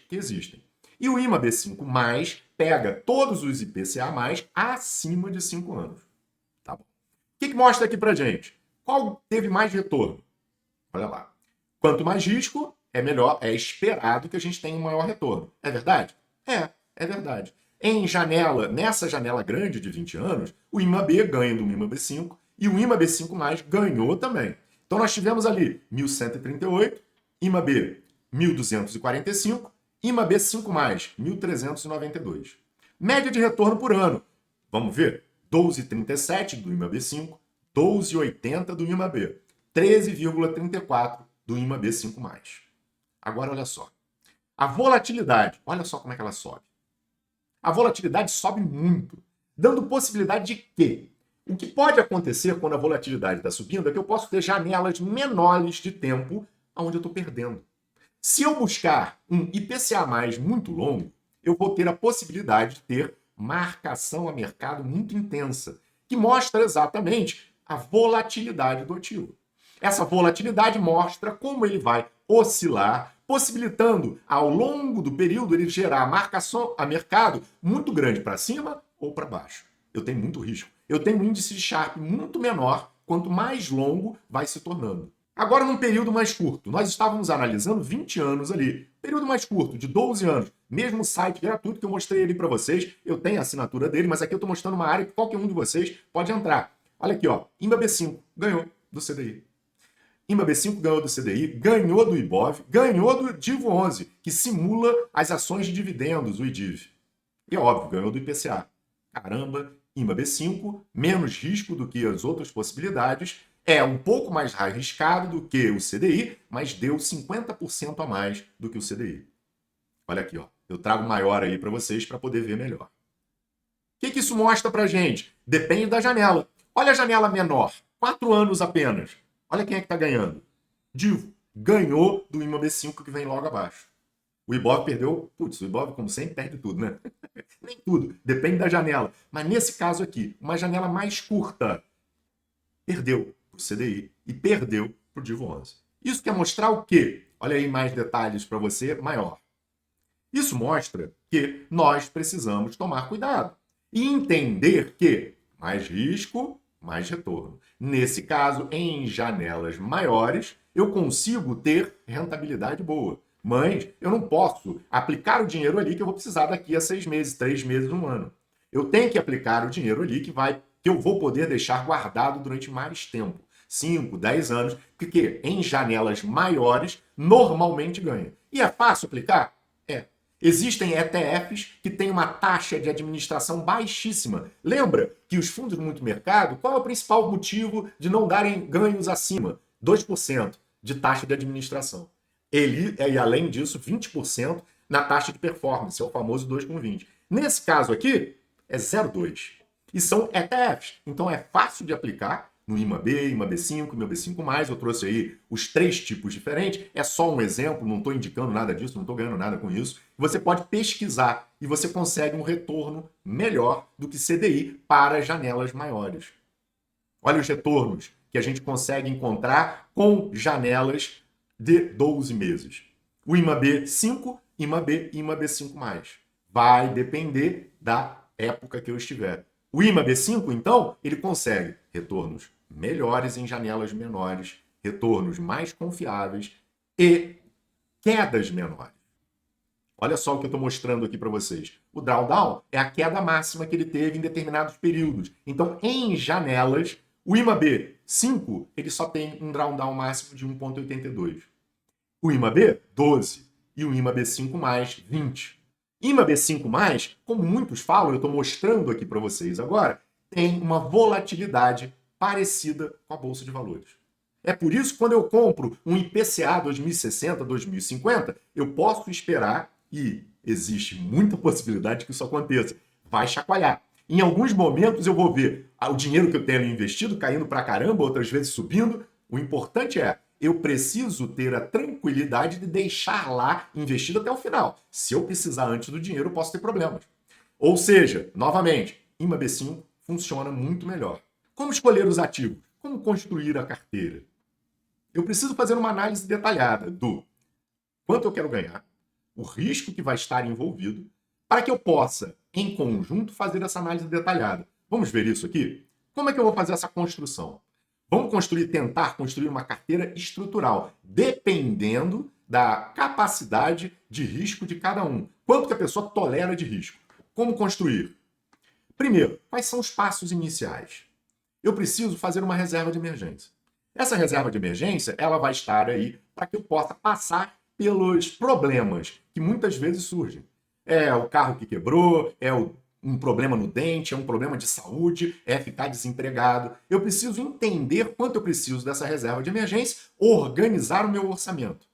que existem. E o IMAB5+, pega todos os IPCA+, acima de 5 anos. Tá bom. O que mostra aqui pra gente? Qual teve mais retorno? Olha lá. Quanto mais risco, é melhor, é esperado que a gente tenha um maior retorno. É verdade? É verdade. Nessa janela grande de 20 anos, o IMAB ganha do IMAB5 e o IMAB5+ ganhou também. Então nós tivemos ali 1.138, IMAB 1.245, IMAB5+, 1.392. Média de retorno por ano. Vamos ver? 12,37 do IMAB5, 12,80 do IMAB, 13,34 do IMAB5+. Agora olha só. A volatilidade, olha só como é que ela sobe. A volatilidade sobe muito, dando possibilidade de quê? O que pode acontecer quando a volatilidade está subindo é que eu posso ter janelas menores de tempo onde eu estou perdendo. Se eu buscar um IPCA+ muito longo, eu vou ter a possibilidade de ter marcação a mercado muito intensa, que mostra exatamente a volatilidade do ativo. Essa volatilidade mostra como ele vai oscilar, possibilitando ao longo do período ele gerar marcação a mercado muito grande para cima ou para baixo. Eu tenho muito risco. Eu tenho um índice de Sharpe muito menor quanto mais longo vai se tornando. Agora, num período mais curto, nós estávamos analisando 20 anos ali. Período mais curto, de 12 anos. Mesmo site gratuito que eu mostrei ali para vocês. Eu tenho a assinatura dele, mas aqui eu estou mostrando uma área que qualquer um de vocês pode entrar. Olha aqui, ó. IMAB5 ganhou do CDI. IMAB5 ganhou do CDI, ganhou do IBOV, ganhou do DIV 11, que simula as ações de dividendos, o IDIV. E é óbvio, ganhou do IPCA. Caramba, IMAB5, menos risco do que as outras possibilidades, é um pouco mais arriscado do que o CDI, mas deu 50% a mais do que o CDI. Olha aqui, ó. Eu trago maior aí para vocês para poder ver melhor. O que isso mostra para gente? Depende da janela. Olha a janela menor, 4 anos apenas. Olha quem é que está ganhando. Divo ganhou do IMAB5 que vem logo abaixo. O Ibov perdeu, o Ibov, como sempre, perde tudo, né? Nem tudo, depende da janela. Mas nesse caso aqui, uma janela mais curta, perdeu para o CDI e perdeu para o Divo 11. Isso quer mostrar o quê? Olha aí mais detalhes para você, maior. Isso mostra que nós precisamos tomar cuidado e entender que mais risco, mais retorno. Nesse caso, em janelas maiores, eu consigo ter rentabilidade boa. Mas eu não posso aplicar o dinheiro ali que eu vou precisar daqui a 6 meses, 3 meses, 1 ano. Eu tenho que aplicar o dinheiro ali que eu vou poder deixar guardado durante mais tempo. 5, 10 anos, porque em janelas maiores normalmente ganha. E é fácil aplicar? É. Existem ETFs que têm uma taxa de administração baixíssima. Lembra que os fundos do multimercado, qual é o principal motivo de não darem ganhos acima? 2% de taxa de administração. E além disso, 20% na taxa de performance, é o famoso 2,20. Nesse caso aqui, é 0,2. E são ETFs. Então é fácil de aplicar no IMAB, IMAB5, IMAB5+. Eu trouxe aí os 3 tipos diferentes. É só um exemplo, não estou indicando nada disso, não estou ganhando nada com isso. Você pode pesquisar e você consegue um retorno melhor do que CDI para janelas maiores. Olha os retornos que a gente consegue encontrar com janelas de 12 meses. O IMAB 5, IMAB e IMAB5+. Vai depender da época que eu estiver. O IMAB 5, então, ele consegue retornos melhores em janelas menores, retornos mais confiáveis e quedas menores. Olha só o que eu estou mostrando aqui para vocês. O drawdown é a queda máxima que ele teve em determinados períodos. Então, em janelas, o IMAB 5, ele só tem um drawdown máximo de 1,82. O IMAB, 12. E o IMAB5+, 20. IMAB5+, como muitos falam, eu estou mostrando aqui para vocês agora, tem uma volatilidade parecida com a Bolsa de Valores. É por isso que quando eu compro um IPCA 2060, 2050, eu posso esperar, e existe muita possibilidade que isso aconteça, vai chacoalhar. Em alguns momentos eu vou ver o dinheiro que eu tenho investido caindo pra caramba, outras vezes subindo. O importante é, eu preciso ter a tranquilidade de deixar lá investido até o final. Se eu precisar antes do dinheiro, eu posso ter problemas. Ou seja, novamente, IMAB5 funciona muito melhor. Como escolher os ativos? Como construir a carteira? Eu preciso fazer uma análise detalhada do quanto eu quero ganhar, o risco que vai estar envolvido, para que eu possa, em conjunto, fazer essa análise detalhada. Vamos ver isso aqui? Como é que eu vou fazer essa construção? Vamos tentar construir uma carteira estrutural, dependendo da capacidade de risco de cada um. Quanto que a pessoa tolera de risco? Como construir? Primeiro, quais são os passos iniciais? Eu preciso fazer uma reserva de emergência. Essa reserva de emergência, ela vai estar aí para que eu possa passar pelos problemas que muitas vezes surgem. É o carro que quebrou, um problema no dente, é um problema de saúde, é ficar desempregado. Eu preciso entender quanto eu preciso dessa reserva de emergência, organizar o meu orçamento.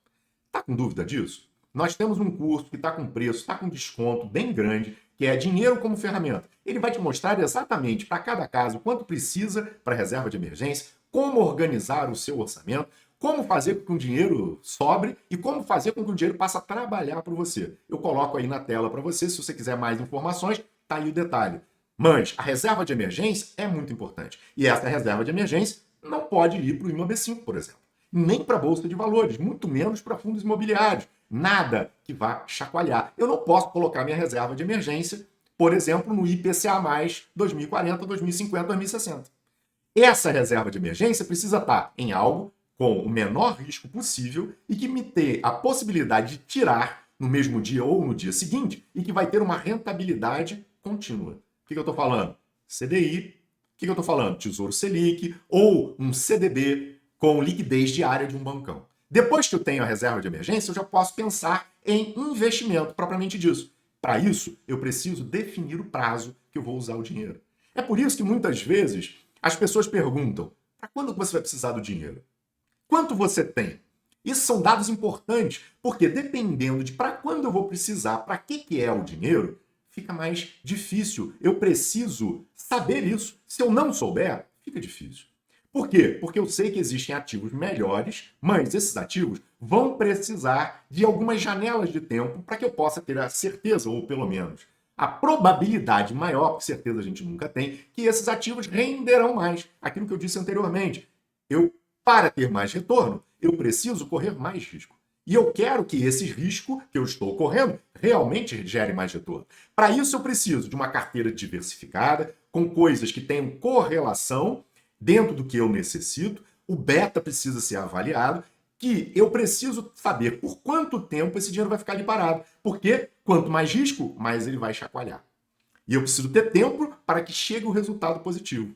Está com dúvida disso? Nós temos um curso que está com preço, está com desconto bem grande, que é Dinheiro como Ferramenta. Ele vai te mostrar exatamente para cada caso quanto precisa para reserva de emergência, como organizar o seu orçamento, como fazer com que o dinheiro sobre e como fazer com que o dinheiro passe a trabalhar para você. Eu coloco aí na tela para você, se você quiser mais informações, tá aí o detalhe. Mas a reserva de emergência é muito importante. E essa reserva de emergência não pode ir para o IMAB5, por exemplo. Nem para a Bolsa de Valores, muito menos para fundos imobiliários. Nada que vá chacoalhar. Eu não posso colocar minha reserva de emergência, por exemplo, no IPCA+, 2040, 2050, 2060. Essa reserva de emergência precisa estar em algo com o menor risco possível e que me dê a possibilidade de tirar no mesmo dia ou no dia seguinte e que vai ter uma rentabilidade contínua. O que eu estou falando? CDI. O que eu estou falando? Tesouro Selic ou um CDB com liquidez diária de um bancão. Depois que eu tenho a reserva de emergência, eu já posso pensar em investimento propriamente disso. Para isso, eu preciso definir o prazo que eu vou usar o dinheiro. É por isso que muitas vezes as pessoas perguntam: para quando você vai precisar do dinheiro? Quanto você tem? Isso são dados importantes, porque dependendo de para quando eu vou precisar, para que é o dinheiro, fica mais difícil. Eu preciso saber isso. Se eu não souber, fica difícil. Por quê? Porque eu sei que existem ativos melhores, mas esses ativos vão precisar de algumas janelas de tempo para que eu possa ter a certeza, ou pelo menos a probabilidade maior, porque certeza a gente nunca tem, que esses ativos renderão mais. Aquilo que eu disse anteriormente. Para ter mais retorno, eu preciso correr mais risco. E eu quero que esse risco que eu estou correndo realmente gere mais retorno. Para isso, eu preciso de uma carteira diversificada, com coisas que tenham correlação dentro do que eu necessito. O beta precisa ser avaliado, que eu preciso saber por quanto tempo esse dinheiro vai ficar ali parado. Porque quanto mais risco, mais ele vai chacoalhar. E eu preciso ter tempo para que chegue o resultado positivo.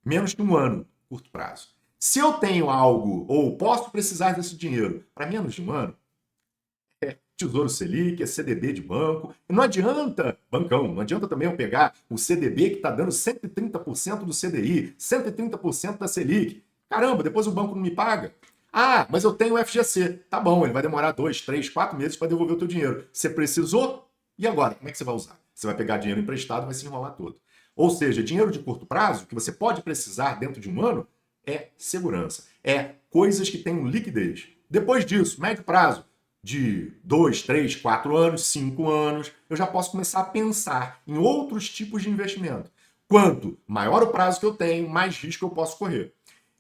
Menos que um ano, curto prazo. Se eu tenho algo ou posso precisar desse dinheiro para menos de um ano, é Tesouro Selic, é CDB de banco. Não adianta, bancão, não adianta também eu pegar o CDB que está dando 130% do CDI, 130% da Selic. Caramba, depois o banco não me paga. Ah, mas eu tenho o FGC. Tá bom, ele vai demorar 2, 3, 4 meses para devolver o teu dinheiro. Você precisou? E agora? Como é que você vai usar? Você vai pegar dinheiro emprestado e vai se enrolar todo. Ou seja, dinheiro de curto prazo, que você pode precisar dentro de um ano, é segurança. É coisas que tenham liquidez. Depois disso, médio prazo, de 2, 3, 4 anos, 5 anos, eu já posso começar a pensar em outros tipos de investimento. Quanto maior o prazo que eu tenho, mais risco eu posso correr.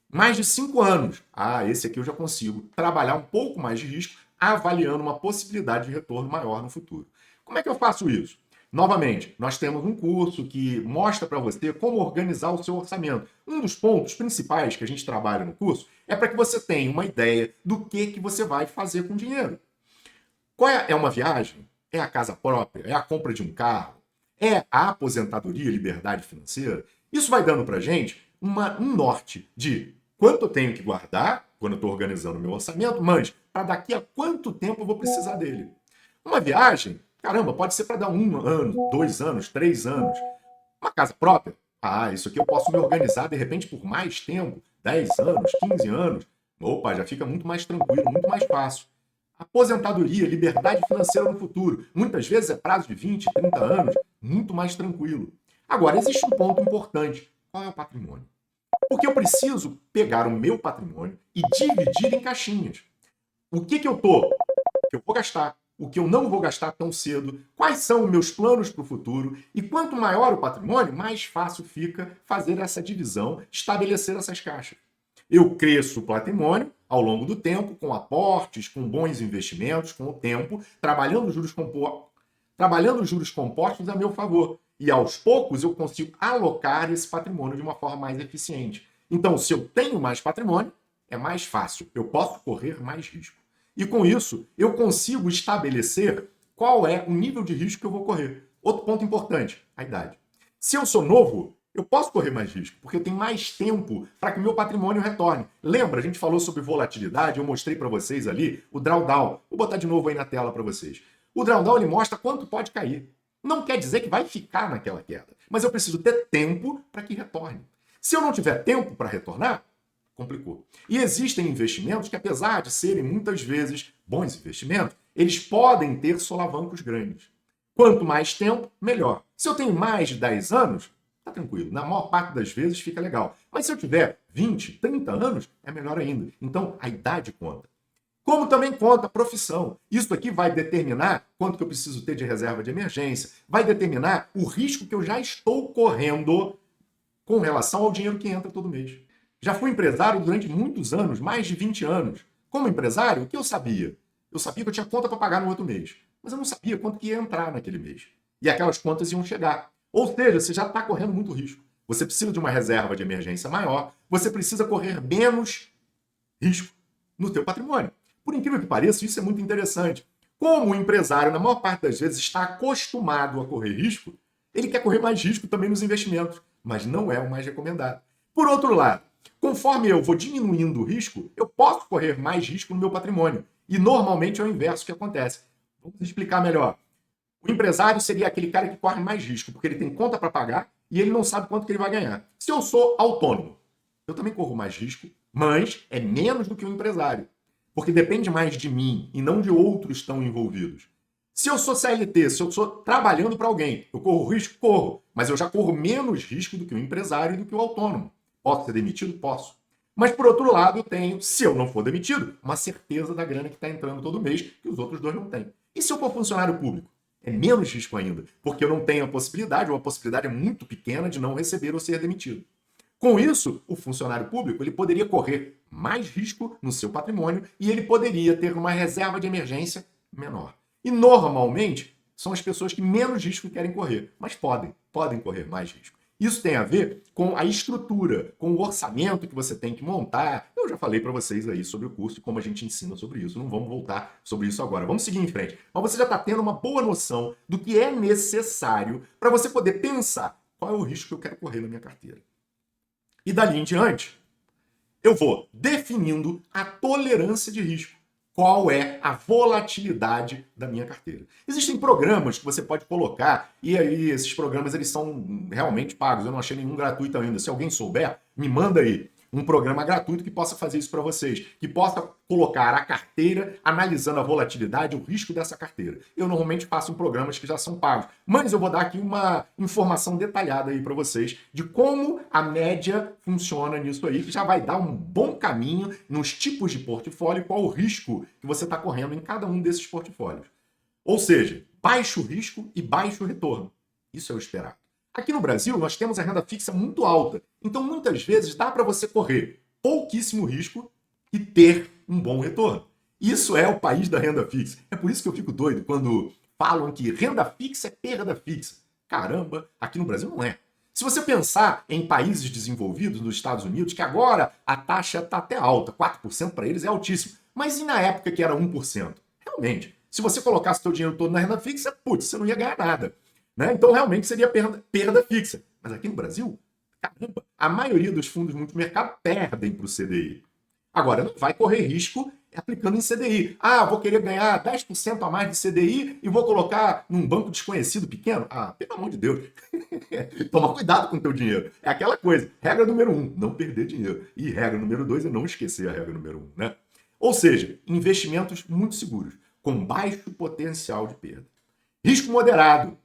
Mais de 5 anos, esse aqui eu já consigo trabalhar um pouco mais de risco, avaliando uma possibilidade de retorno maior no futuro. Como é que eu faço isso? Novamente, nós temos um curso que mostra para você como organizar o seu orçamento. Um dos pontos principais que a gente trabalha no curso é para que você tenha uma ideia do que você vai fazer com o dinheiro. Qual é uma viagem? É a casa própria? É a compra de um carro? É a aposentadoria, liberdade financeira? Isso vai dando para a gente um norte de quanto eu tenho que guardar quando eu estou organizando o meu orçamento, mas para daqui a quanto tempo eu vou precisar dele. Uma viagem, caramba, pode ser para dar 1 ano, 2 anos, 3 anos. Uma casa própria, isso aqui eu posso me organizar de repente por mais tempo, 10 anos, 15 anos. Opa, já fica muito mais tranquilo, muito mais fácil. Aposentadoria, liberdade financeira no futuro. Muitas vezes é prazo de 20, 30 anos, muito mais tranquilo. Agora, existe um ponto importante. Qual é o patrimônio? Porque eu preciso pegar o meu patrimônio e dividir em caixinhas. O que eu vou gastar, o que eu não vou gastar tão cedo, quais são os meus planos para o futuro, e quanto maior o patrimônio, mais fácil fica fazer essa divisão, estabelecer essas caixas. Eu cresço o patrimônio ao longo do tempo, com aportes, com bons investimentos, com o tempo, trabalhando os juros compostos a meu favor. E aos poucos eu consigo alocar esse patrimônio de uma forma mais eficiente. Então, se eu tenho mais patrimônio, é mais fácil, eu posso correr mais risco. E com isso, eu consigo estabelecer qual é o nível de risco que eu vou correr. Outro ponto importante, a idade. Se eu sou novo, eu posso correr mais risco, porque eu tenho mais tempo para que o meu patrimônio retorne. Lembra, a gente falou sobre volatilidade, eu mostrei para vocês ali o drawdown. Vou botar de novo aí na tela para vocês. O drawdown ele mostra quanto pode cair. Não quer dizer que vai ficar naquela queda, mas eu preciso ter tempo para que retorne. Se eu não tiver tempo para retornar, complicou. E existem investimentos que, apesar de serem muitas vezes bons investimentos, eles podem ter solavancos grandes. Quanto mais tempo, melhor. Se eu tenho mais de 10 anos, tá tranquilo. Na maior parte das vezes fica legal. Mas se eu tiver 20, 30 anos, é melhor ainda. Então, a idade conta. Como também conta a profissão. Isso aqui vai determinar quanto que eu preciso ter de reserva de emergência, vai determinar o risco que eu já estou correndo com relação ao dinheiro que entra todo mês. Já fui empresário durante muitos anos, mais de 20 anos. Como empresário, o que eu sabia? Eu sabia que eu tinha conta para pagar no outro mês, mas eu não sabia quanto que ia entrar naquele mês. E aquelas contas iam chegar. Ou seja, você já está correndo muito risco. Você precisa de uma reserva de emergência maior, você precisa correr menos risco no teu patrimônio. Por incrível que pareça, isso é muito interessante. Como o empresário, na maior parte das vezes, está acostumado a correr risco, ele quer correr mais risco também nos investimentos, mas não é o mais recomendado. Por outro lado, conforme eu vou diminuindo o risco, eu posso correr mais risco no meu patrimônio. E normalmente é o inverso que acontece. Vamos explicar melhor. O empresário seria aquele cara que corre mais risco, porque ele tem conta para pagar e ele não sabe quanto que ele vai ganhar. Se eu sou autônomo, eu também corro mais risco, mas é menos do que o empresário, porque depende mais de mim e não de outros que estão envolvidos. Se eu sou CLT, se eu estou trabalhando para alguém, eu corro risco? Corro, mas eu já corro menos risco do que o empresário e do que o autônomo. Posso ser demitido? Posso. Mas, por outro lado, eu tenho, se eu não for demitido, uma certeza da grana que está entrando todo mês, que os outros dois não têm. E se eu for funcionário público? É menos risco ainda, porque eu não tenho a possibilidade, ou a possibilidade é muito pequena de não receber ou ser demitido. Com isso, o funcionário público ele poderia correr mais risco no seu patrimônio e ele poderia ter uma reserva de emergência menor. E normalmente são as pessoas que menos risco querem correr, mas podem correr mais risco. Isso tem a ver com a estrutura, com o orçamento que você tem que montar. Eu já falei para vocês aí sobre o curso e como a gente ensina sobre isso. Não vamos voltar sobre isso agora. Vamos seguir em frente. Mas você já está tendo uma boa noção do que é necessário para você poder pensar qual é o risco que eu quero correr na minha carteira. E dali em diante, eu vou definindo a tolerância de risco. Qual é a volatilidade da minha carteira? Existem programas que você pode colocar e aí esses programas eles são realmente pagos. Eu não achei nenhum gratuito ainda. Se alguém souber, me manda aí um programa gratuito que possa fazer isso para vocês, que possa colocar a carteira analisando a volatilidade, o risco dessa carteira. Eu normalmente faço em programas que já são pagos, mas eu vou dar aqui uma informação detalhada aí para vocês de como a média funciona nisso aí, que já vai dar um bom caminho nos tipos de portfólio e qual o risco que você está correndo em cada um desses portfólios. Ou seja, baixo risco e baixo retorno. Isso é o esperado. Aqui no Brasil, nós temos a renda fixa muito alta. Então, muitas vezes, dá para você correr pouquíssimo risco e ter um bom retorno. Isso é o país da renda fixa. É por isso que eu fico doido quando falam que renda fixa é perda fixa. Caramba, aqui no Brasil não é. Se você pensar em países desenvolvidos, nos Estados Unidos, que agora a taxa está até alta, 4% para eles é altíssimo. Mas e na época que era 1%? Realmente, se você colocasse seu dinheiro todo na renda fixa, putz, você não ia ganhar nada. Né? Então, realmente, seria perda fixa. Mas aqui no Brasil, caramba, a maioria dos fundos multimercado perdem para o CDI. Agora, não vai correr risco aplicando em CDI. Ah, vou querer ganhar 10% a mais de CDI e vou colocar num banco desconhecido pequeno? Ah, pelo amor de Deus. Toma cuidado com o teu dinheiro. É aquela coisa. Regra número 1, não perder dinheiro. E regra número 2 é não esquecer a regra número 1, né? Ou seja, investimentos muito seguros, com baixo potencial de perda. Risco moderado.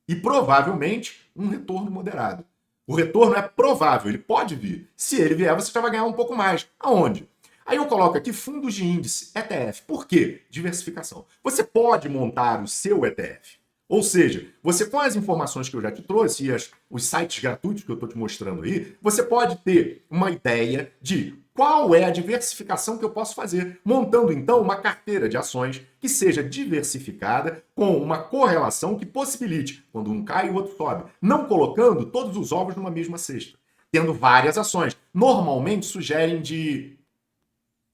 E provavelmente um retorno moderado. O retorno é provável, ele pode vir. Se ele vier, você já vai ganhar um pouco mais. Aonde? Aí eu coloco aqui fundos de índice, ETF. Por quê? Diversificação. Você pode montar o seu ETF. Ou seja, você com as informações que eu já te trouxe e os sites gratuitos que eu estou te mostrando aí, você pode ter uma ideia de qual é a diversificação que eu posso fazer, montando então uma carteira de ações que seja diversificada com uma correlação que possibilite, quando um cai o outro sobe, não colocando todos os ovos numa mesma cesta, tendo várias ações. Normalmente sugerem de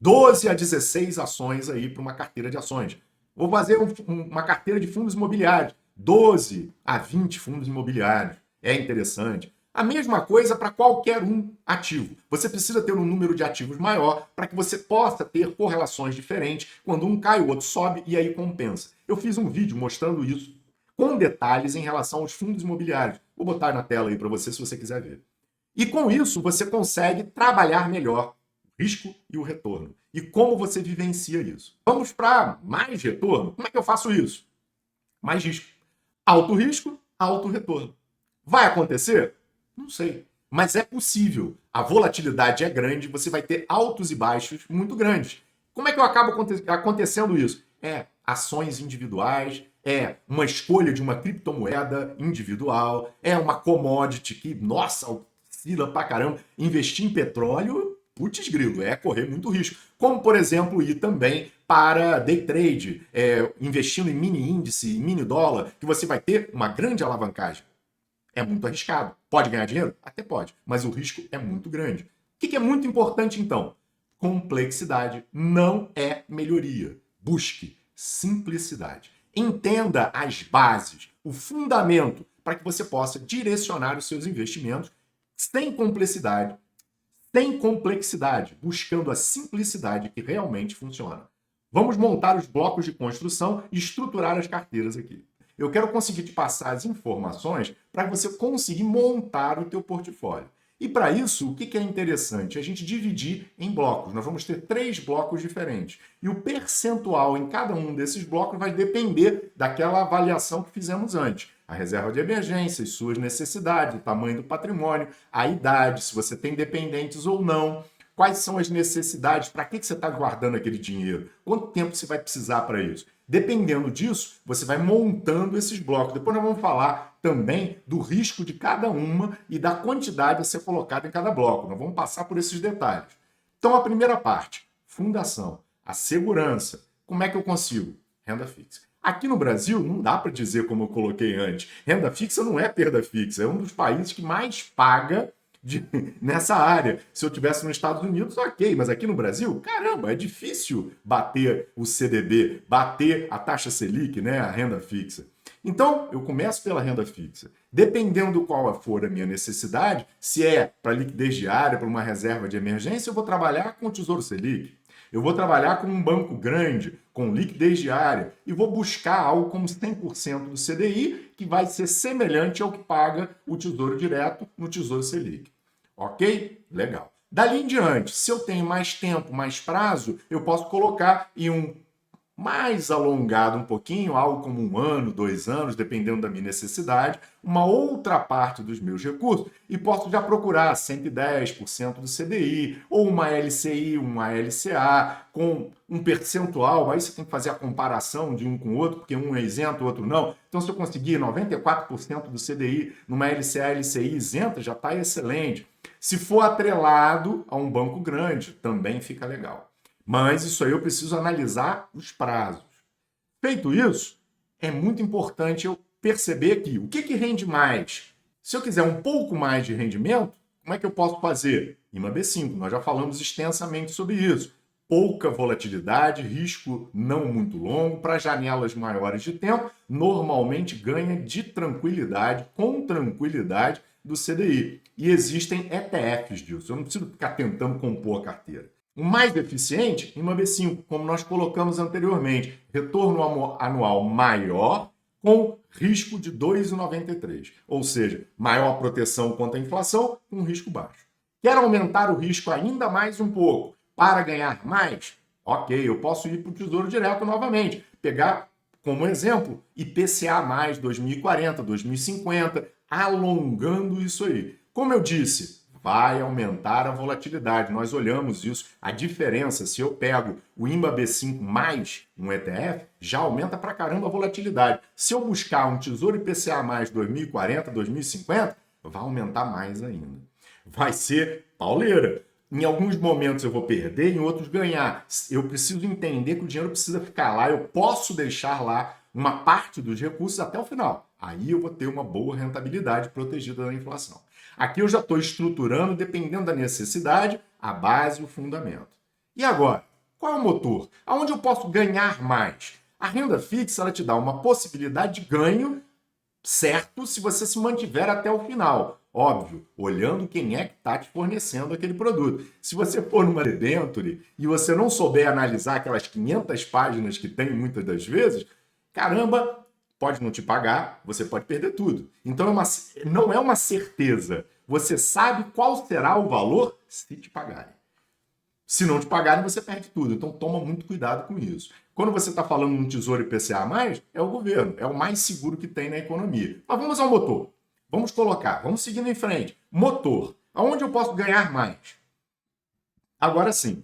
12 a 16 ações aí para uma carteira de ações. Vou fazer uma carteira de fundos imobiliários, 12 a 20 fundos imobiliários. É interessante. A mesma coisa para qualquer um ativo. Você precisa ter um número de ativos maior para que você possa ter correlações diferentes. Quando um cai, o outro sobe e aí compensa. Eu fiz um vídeo mostrando isso com detalhes em relação aos fundos imobiliários. Vou botar na tela aí para você se você quiser ver. E com isso você consegue trabalhar melhor o risco e o retorno. E como você vivencia isso? Vamos para mais retorno? Como é que eu faço isso? Mais risco. Alto risco, alto retorno. Vai acontecer? Não sei. Mas é possível. A volatilidade é grande, você vai ter altos e baixos muito grandes. Como é que eu acabo acontecendo isso? É ações individuais, é uma escolha de uma criptomoeda individual, é uma commodity que, nossa, oscila pra caramba. Investir em petróleo, putz grilo, é correr muito risco. Como, por exemplo, ir também para day trade, investindo em mini índice, em mini dólar, que você vai ter uma grande alavancagem. É muito arriscado. Pode ganhar dinheiro? Até pode, mas o risco é muito grande. O que é muito importante, então? Complexidade não é melhoria. Busque simplicidade. Entenda as bases, o fundamento, para que você possa direcionar os seus investimentos sem complexidade, buscando a simplicidade que realmente funciona. Vamos montar os blocos de construção e estruturar as carteiras aqui. Eu quero conseguir te passar as informações para você conseguir montar o teu portfólio. E para isso, o que é interessante? A gente dividir em blocos. Nós vamos ter 3 blocos diferentes. E o percentual em cada um desses blocos vai depender daquela avaliação que fizemos antes. A reserva de emergência, as suas necessidades, o tamanho do patrimônio, a idade, se você tem dependentes ou não. Quais são as necessidades? Para que você está guardando aquele dinheiro? Quanto tempo você vai precisar para isso? Dependendo disso, você vai montando esses blocos. Depois nós vamos falar também do risco de cada uma e da quantidade a ser colocada em cada bloco. Nós vamos passar por esses detalhes. Então, a primeira parte, fundação, a segurança. Como é que eu consigo? Renda fixa. Aqui no Brasil, não dá para dizer como eu coloquei antes. Renda fixa não é perda fixa. É um dos países que mais paga nessa área. Se eu tivesse nos Estados Unidos, ok, mas aqui no Brasil, caramba, é difícil bater o CDB, bater a taxa Selic, né, a renda fixa. Então, eu começo pela renda fixa. Dependendo qual for a minha necessidade, se é para liquidez diária, para uma reserva de emergência, eu vou trabalhar com o Tesouro Selic. Eu vou trabalhar com um banco grande, com liquidez diária, e vou buscar algo como 100% do CDI, que vai ser semelhante ao que paga o Tesouro Direto no Tesouro Selic. Ok? Legal. Dali em diante, se eu tenho mais tempo, mais prazo, eu posso colocar em um mais alongado um pouquinho, algo como 1 ano, 2 anos, dependendo da minha necessidade, uma outra parte dos meus recursos e posso já procurar 110% do CDI ou uma LCI, uma LCA com um percentual, aí você tem que fazer a comparação de um com o outro, porque um é isento, o outro não. Então, se eu conseguir 94% do CDI numa LCA, LCI isenta, já está excelente. Se for atrelado a um banco grande, também fica legal. Mas isso aí eu preciso analisar os prazos. Feito isso, é muito importante eu perceber que o que rende mais? Se eu quiser um pouco mais de rendimento, como é que eu posso fazer? IMA B5, nós já falamos extensamente sobre isso. Pouca volatilidade, risco não muito longo, para janelas maiores de tempo, normalmente ganha de tranquilidade, com tranquilidade do CDI. E existem ETFs disso, eu não preciso ficar tentando compor a carteira. O mais eficiente, IMA B5, como nós colocamos anteriormente, retorno anual maior com risco de 2,93, ou seja, maior proteção contra a inflação com risco baixo. Quer aumentar o risco ainda mais um pouco para ganhar mais? Ok, eu posso ir para o Tesouro Direto novamente, pegar como exemplo IPCA mais 2040, 2050, alongando isso aí. Como eu disse, vai aumentar a volatilidade. Nós olhamos isso, a diferença, se eu pego o IMA B5 mais um ETF, já aumenta pra caramba a volatilidade. Se eu buscar um Tesouro IPCA mais 2040, 2050, vai aumentar mais ainda. Vai ser pauleira. Em alguns momentos eu vou perder, em outros ganhar. Eu preciso entender que o dinheiro precisa ficar lá, eu posso deixar lá uma parte dos recursos até o final. Aí eu vou ter uma boa rentabilidade protegida da inflação. Aqui eu já estou estruturando, dependendo da necessidade, a base e o fundamento. E agora? Qual é o motor? Aonde eu posso ganhar mais? A renda fixa ela te dá uma possibilidade de ganho certo se você se mantiver até o final. Óbvio, olhando quem é que está te fornecendo aquele produto. Se você for numa debenture e você não souber analisar aquelas 500 páginas que tem muitas das vezes, caramba, pode não te pagar, você pode perder tudo. Então não é uma certeza. Você sabe qual será o valor se te pagarem. Se não te pagarem, você perde tudo. Então toma muito cuidado com isso. Quando você está falando no Tesouro IPCA+, é o governo, é o mais seguro que tem na economia. Mas vamos ao motor. Vamos colocar, vamos seguindo em frente. Motor. Aonde eu posso ganhar mais? Agora sim,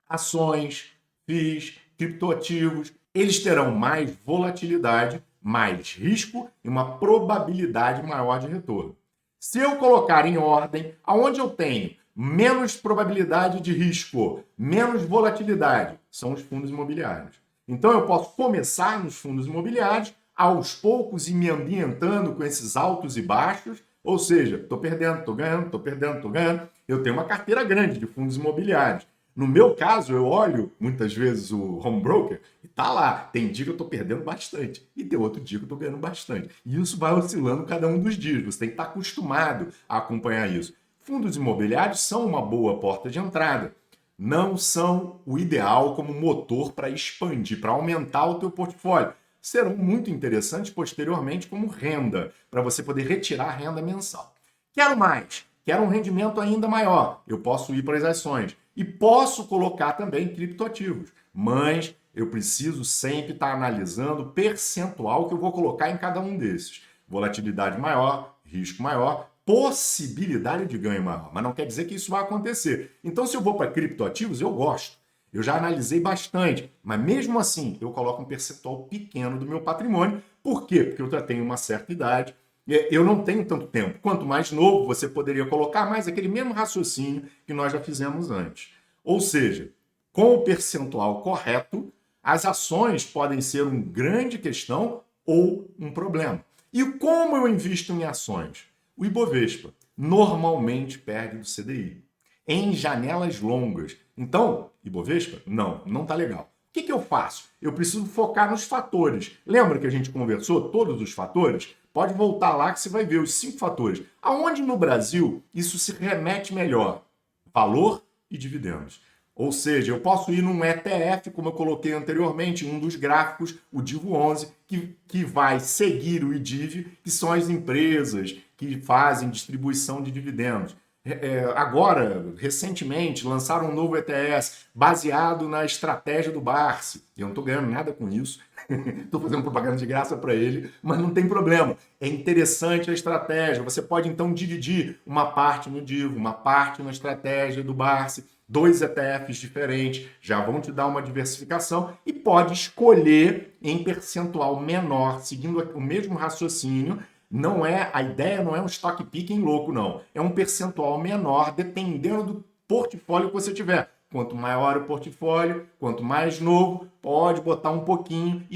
ações, FIIs, criptoativos, eles terão mais volatilidade, mais risco e uma probabilidade maior de retorno. Se eu colocar em ordem, aonde eu tenho menos probabilidade de risco, menos volatilidade, são os fundos imobiliários. Então eu posso começar nos fundos imobiliários, aos poucos ir me ambientando com esses altos e baixos, ou seja, estou perdendo, estou ganhando, estou perdendo, estou ganhando. Eu tenho uma carteira grande de fundos imobiliários. No meu caso, eu olho muitas vezes o home broker e tá lá. Tem dia que eu estou perdendo bastante e tem outro dia que eu estou ganhando bastante. E isso vai oscilando cada um dos dias. Você tem que estar acostumado a acompanhar isso. Fundos imobiliários são uma boa porta de entrada. Não são o ideal como motor para expandir, para aumentar o teu portfólio. Serão muito interessantes posteriormente como renda, para você poder retirar renda mensal. Quero mais, quero um rendimento ainda maior. Eu posso ir para as ações e posso colocar também criptoativos, mas eu preciso sempre estar analisando o percentual que eu vou colocar em cada um desses. Volatilidade maior, risco maior, possibilidade de ganho maior, mas não quer dizer que isso vai acontecer. Então, se eu vou para criptoativos, eu gosto. Eu já analisei bastante, mas mesmo assim eu coloco um percentual pequeno do meu patrimônio. Por quê? Porque eu já tenho uma certa idade, eu não tenho tanto tempo. Quanto mais novo, você poderia colocar mais aquele mesmo raciocínio que nós já fizemos antes. Ou seja, com o percentual correto, as ações podem ser uma grande questão ou um problema. E como eu invisto em ações? O Ibovespa normalmente perde do CDI em janelas longas. Então, Ibovespa? Não está legal. O que eu faço? Eu preciso focar nos fatores. Lembra que a gente conversou todos os fatores? Pode voltar lá que você vai ver os 5 fatores. Aonde no Brasil isso se remete melhor? Valor e dividendos. Ou seja, eu posso ir num ETF, como eu coloquei anteriormente, um dos gráficos, o DIVO 11, que vai seguir o IDIV, que são as empresas que fazem distribuição de dividendos. Agora, recentemente, lançaram um novo ETS baseado na estratégia do Barsi. Eu não estou ganhando nada com isso. Estou fazendo propaganda de graça para ele, mas não tem problema. É interessante a estratégia. Você pode, então, dividir uma parte no DIVO, uma parte na estratégia do Barsi. 2 ETFs diferentes já vão te dar uma diversificação e pode escolher em percentual menor, seguindo o mesmo raciocínio. A ideia não é um stock picking louco, não. É um percentual menor, dependendo do portfólio que você tiver. Quanto maior o portfólio, quanto mais novo, pode botar um pouquinho,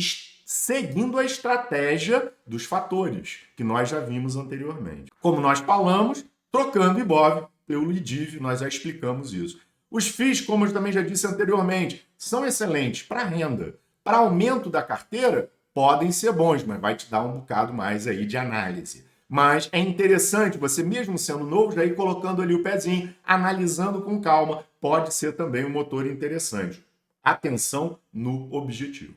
seguindo a estratégia dos fatores que nós já vimos anteriormente. Como nós falamos, trocando IBOV pelo IDIV, nós já explicamos isso. Os FIIs, como eu também já disse anteriormente, são excelentes para renda. Para aumento da carteira, podem ser bons, mas vai te dar um bocado mais aí de análise. Mas é interessante você, mesmo sendo novo, já ir colocando ali o pezinho, analisando com calma. Pode ser também um motor interessante. Atenção no objetivo.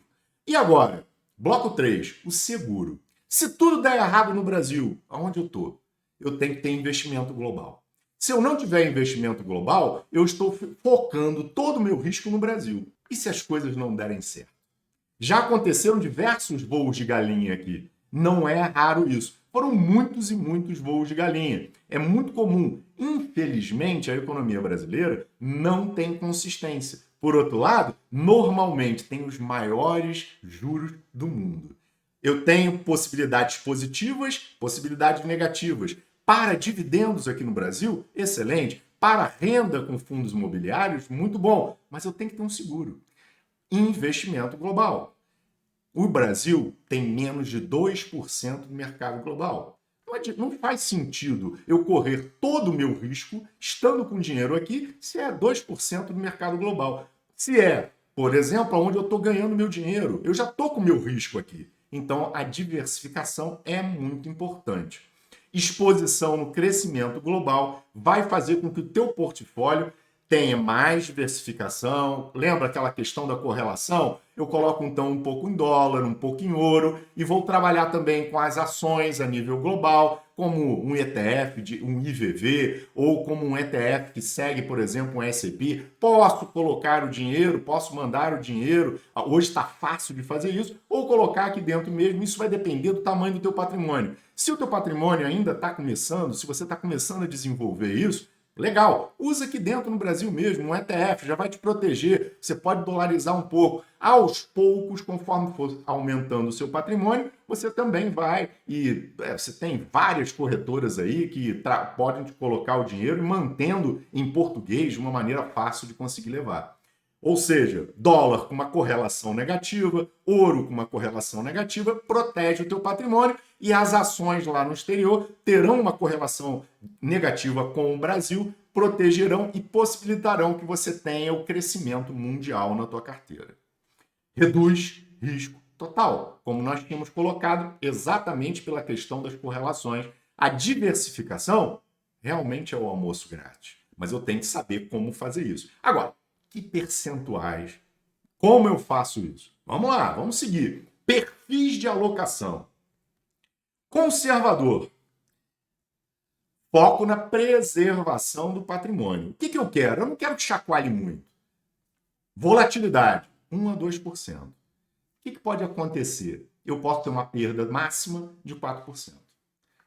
E agora, bloco 3, o seguro. Se tudo der errado no Brasil, aonde eu estou? Eu tenho que ter investimento global. Se eu não tiver investimento global, eu estou focando todo o meu risco no Brasil. E se as coisas não derem certo? Já aconteceram diversos voos de galinha aqui. Não é raro isso. Foram muitos e muitos voos de galinha. É muito comum. Infelizmente, a economia brasileira não tem consistência. Por outro lado, normalmente tem os maiores juros do mundo. Eu tenho possibilidades positivas, possibilidades negativas. Para dividendos aqui no Brasil, excelente. para renda com fundos imobiliários, muito bom, mas eu tenho que ter um seguro. Investimento global. O Brasil tem menos de 2% do mercado global. Não faz sentido eu correr todo o meu risco estando com dinheiro aqui se é 2% do mercado global. Se é, por exemplo, onde eu estou ganhando meu dinheiro, eu já estou com o meu risco aqui. Então, a diversificação é muito importante. Exposição no crescimento global vai fazer com que o teu portfólio tenha mais diversificação. Lembra aquela questão da correlação? Eu coloco então um pouco em dólar, um pouco em ouro e vou trabalhar também com as ações a nível global, como um ETF, um IVV ou como um ETF que segue, por exemplo, um S&P. Posso colocar o dinheiro, posso mandar o dinheiro, hoje está fácil de fazer isso, ou colocar aqui dentro mesmo, isso vai depender do tamanho do teu patrimônio. Se o teu patrimônio ainda está começando, se você está começando a desenvolver isso, legal, usa aqui dentro no Brasil mesmo, um ETF, já vai te proteger, você pode dolarizar um pouco. Aos poucos, conforme for aumentando o seu patrimônio, você também vai, você tem várias corretoras aí que podem te colocar o dinheiro e mantendo em português de uma maneira fácil de conseguir levar. Ou seja, dólar com uma correlação negativa, ouro com uma correlação negativa, protege o teu patrimônio e as ações lá no exterior terão uma correlação negativa com o Brasil, protegerão e possibilitarão que você tenha o crescimento mundial na tua carteira. Reduz risco total, como nós tínhamos colocado exatamente pela questão das correlações. A diversificação realmente é o almoço grátis, mas eu tenho que saber como fazer isso. Agora, que percentuais? Como eu faço isso? Vamos lá, vamos seguir. Perfis de alocação. Conservador. Foco na preservação do patrimônio. O que eu quero? Eu não quero que chacoalhe muito. Volatilidade, 1 a 2%. O que pode acontecer? Eu posso ter uma perda máxima de 4%.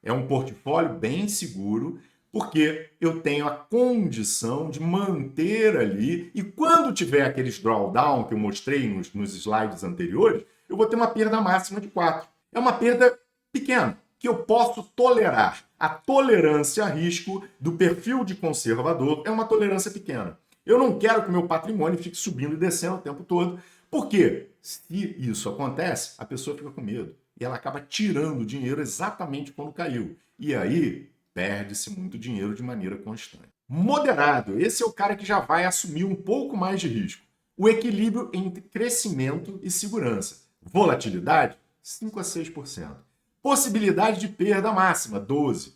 É um portfólio bem seguro, porque eu tenho a condição de manter ali, e quando tiver aqueles drawdown que eu mostrei nos slides anteriores, eu vou ter uma perda máxima de 4. É uma perda pequena, que eu posso tolerar. A tolerância a risco do perfil de conservador é uma tolerância pequena. Eu não quero que o meu patrimônio fique subindo e descendo o tempo todo, porque se isso acontece, a pessoa fica com medo e ela acaba tirando o dinheiro exatamente quando caiu. E aí perde-se muito dinheiro de maneira constante. Moderado, esse é o cara que já vai assumir um pouco mais de risco. O equilíbrio entre crescimento e segurança. Volatilidade, 5 a 6%. Possibilidade de perda máxima, 12%. O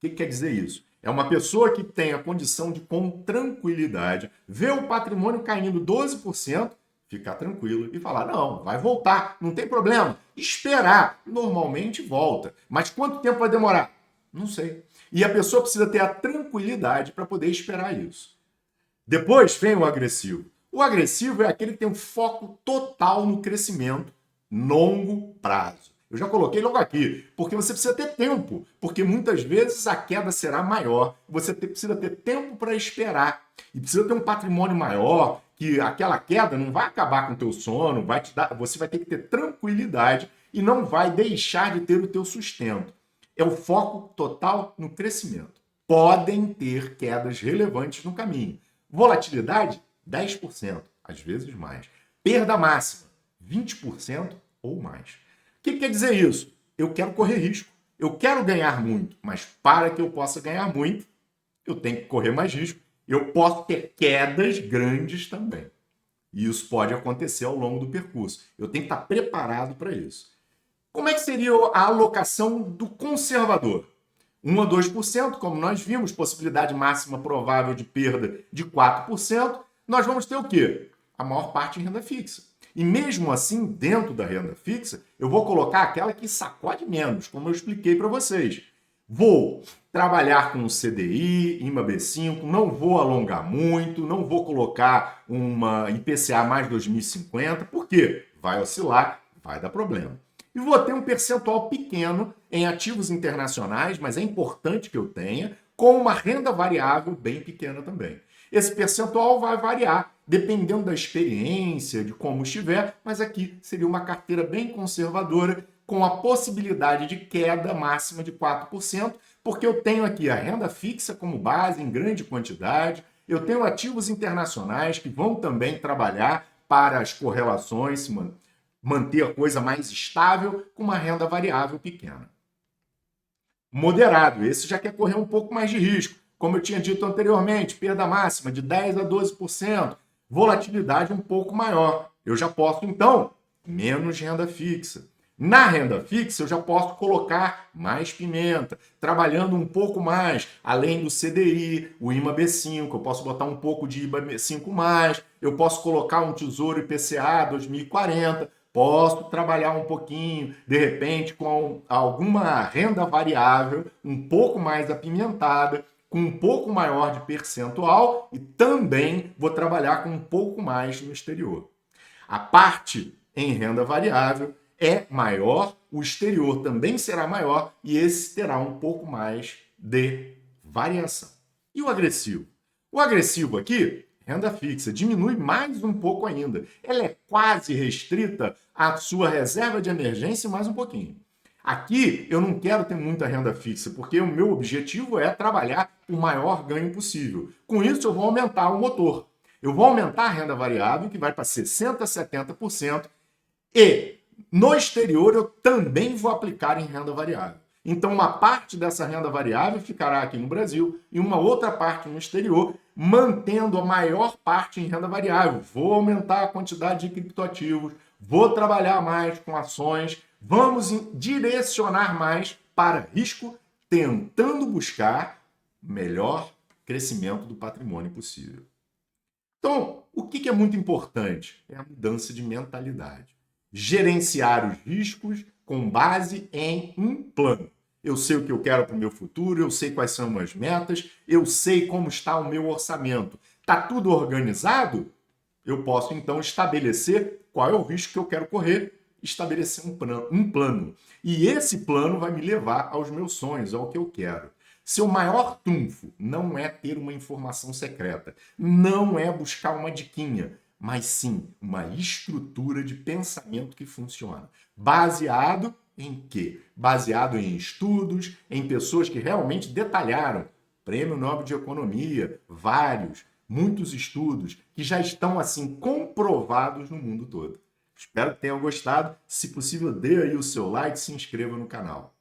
que quer dizer isso? É uma pessoa que tem a condição de, com tranquilidade, ver o patrimônio caindo 12%, ficar tranquilo e falar, não, vai voltar, não tem problema. Esperar, normalmente volta. Mas quanto tempo vai demorar? Não sei. E a pessoa precisa ter a tranquilidade para poder esperar isso. Depois vem o agressivo. O agressivo é aquele que tem um foco total no crescimento, longo prazo. Eu já coloquei logo aqui, porque você precisa ter tempo, porque muitas vezes a queda será maior, você precisa ter tempo para esperar e precisa ter um patrimônio maior, que aquela queda não vai acabar com o teu sono, você vai ter que ter tranquilidade e não vai deixar de ter o teu sustento. É o foco total no crescimento. Podem ter quedas relevantes no caminho. Volatilidade, 10%, às vezes mais. Perda máxima, 20% ou mais. O que quer dizer isso? Eu quero correr risco. Eu quero ganhar muito, mas para que eu possa ganhar muito, eu tenho que correr mais risco. Eu posso ter quedas grandes também. E isso pode acontecer ao longo do percurso. Eu tenho que estar preparado para isso. Como é que seria a alocação do conservador? 1 a 2%, como nós vimos, possibilidade máxima provável de perda de 4%. Nós vamos ter o quê? A maior parte em renda fixa. E mesmo assim, dentro da renda fixa, eu vou colocar aquela que sacode menos, como eu expliquei para vocês. Vou trabalhar com o CDI, IMA B5, não vou alongar muito, não vou colocar uma IPCA mais 2050, por quê? Vai oscilar, vai dar problema. E vou ter um percentual pequeno em ativos internacionais, mas é importante que eu tenha, com uma renda variável bem pequena também. Esse percentual vai variar, dependendo da experiência, de como estiver, mas aqui seria uma carteira bem conservadora, com a possibilidade de queda máxima de 4%, porque eu tenho aqui a renda fixa como base em grande quantidade, eu tenho ativos internacionais que vão também trabalhar para as correlações, manter a coisa mais estável com uma renda variável pequena. Moderado, esse já quer correr um pouco mais de risco. Como eu tinha dito anteriormente, perda máxima de 10 a 12%, volatilidade um pouco maior. Eu já posso, então, menos renda fixa. Na renda fixa, eu já posso colocar mais pimenta, trabalhando um pouco mais, além do CDI, o IMA-B5, eu posso botar um pouco de IMA-B5+, eu posso colocar um Tesouro IPCA 2040, posso trabalhar um pouquinho, de repente, com alguma renda variável um pouco mais apimentada, com um pouco maior de percentual e também vou trabalhar com um pouco mais no exterior. A parte em renda variável é maior, o exterior também será maior e esse terá um pouco mais de variação. E o agressivo? O agressivo aqui, renda fixa, diminui mais um pouco ainda. Ela é quase restrita à sua reserva de emergência mais um pouquinho. Aqui eu não quero ter muita renda fixa, porque o meu objetivo é trabalhar o maior ganho possível. Com isso eu vou aumentar o motor. Eu vou aumentar a renda variável, que vai para 60%, 70%, e no exterior eu também vou aplicar em renda variável. Então uma parte dessa renda variável ficará aqui no Brasil e uma outra parte no exterior, mantendo a maior parte em renda variável. Vou aumentar a quantidade de criptoativos, vou trabalhar mais com ações, vamos direcionar mais para risco, tentando buscar melhor crescimento do patrimônio possível. Então, o que é muito importante? É a mudança de mentalidade. Gerenciar os riscos com base em um plano. Eu sei o que eu quero para o meu futuro, eu sei quais são as metas, eu sei como está o meu orçamento. Está tudo organizado? Eu posso, então, estabelecer qual é o risco que eu quero correr, estabelecer um plano. E esse plano vai me levar aos meus sonhos, ao que eu quero. Seu maior trunfo não é ter uma informação secreta, não é buscar uma diquinha, mas sim uma estrutura de pensamento que funciona. Baseado em quê? Baseado em estudos, em pessoas que realmente detalharam. Prêmio Nobel de Economia, muitos estudos que já estão assim comprovados no mundo todo. Espero que tenham gostado. Se possível, dê aí o seu like e se inscreva no canal.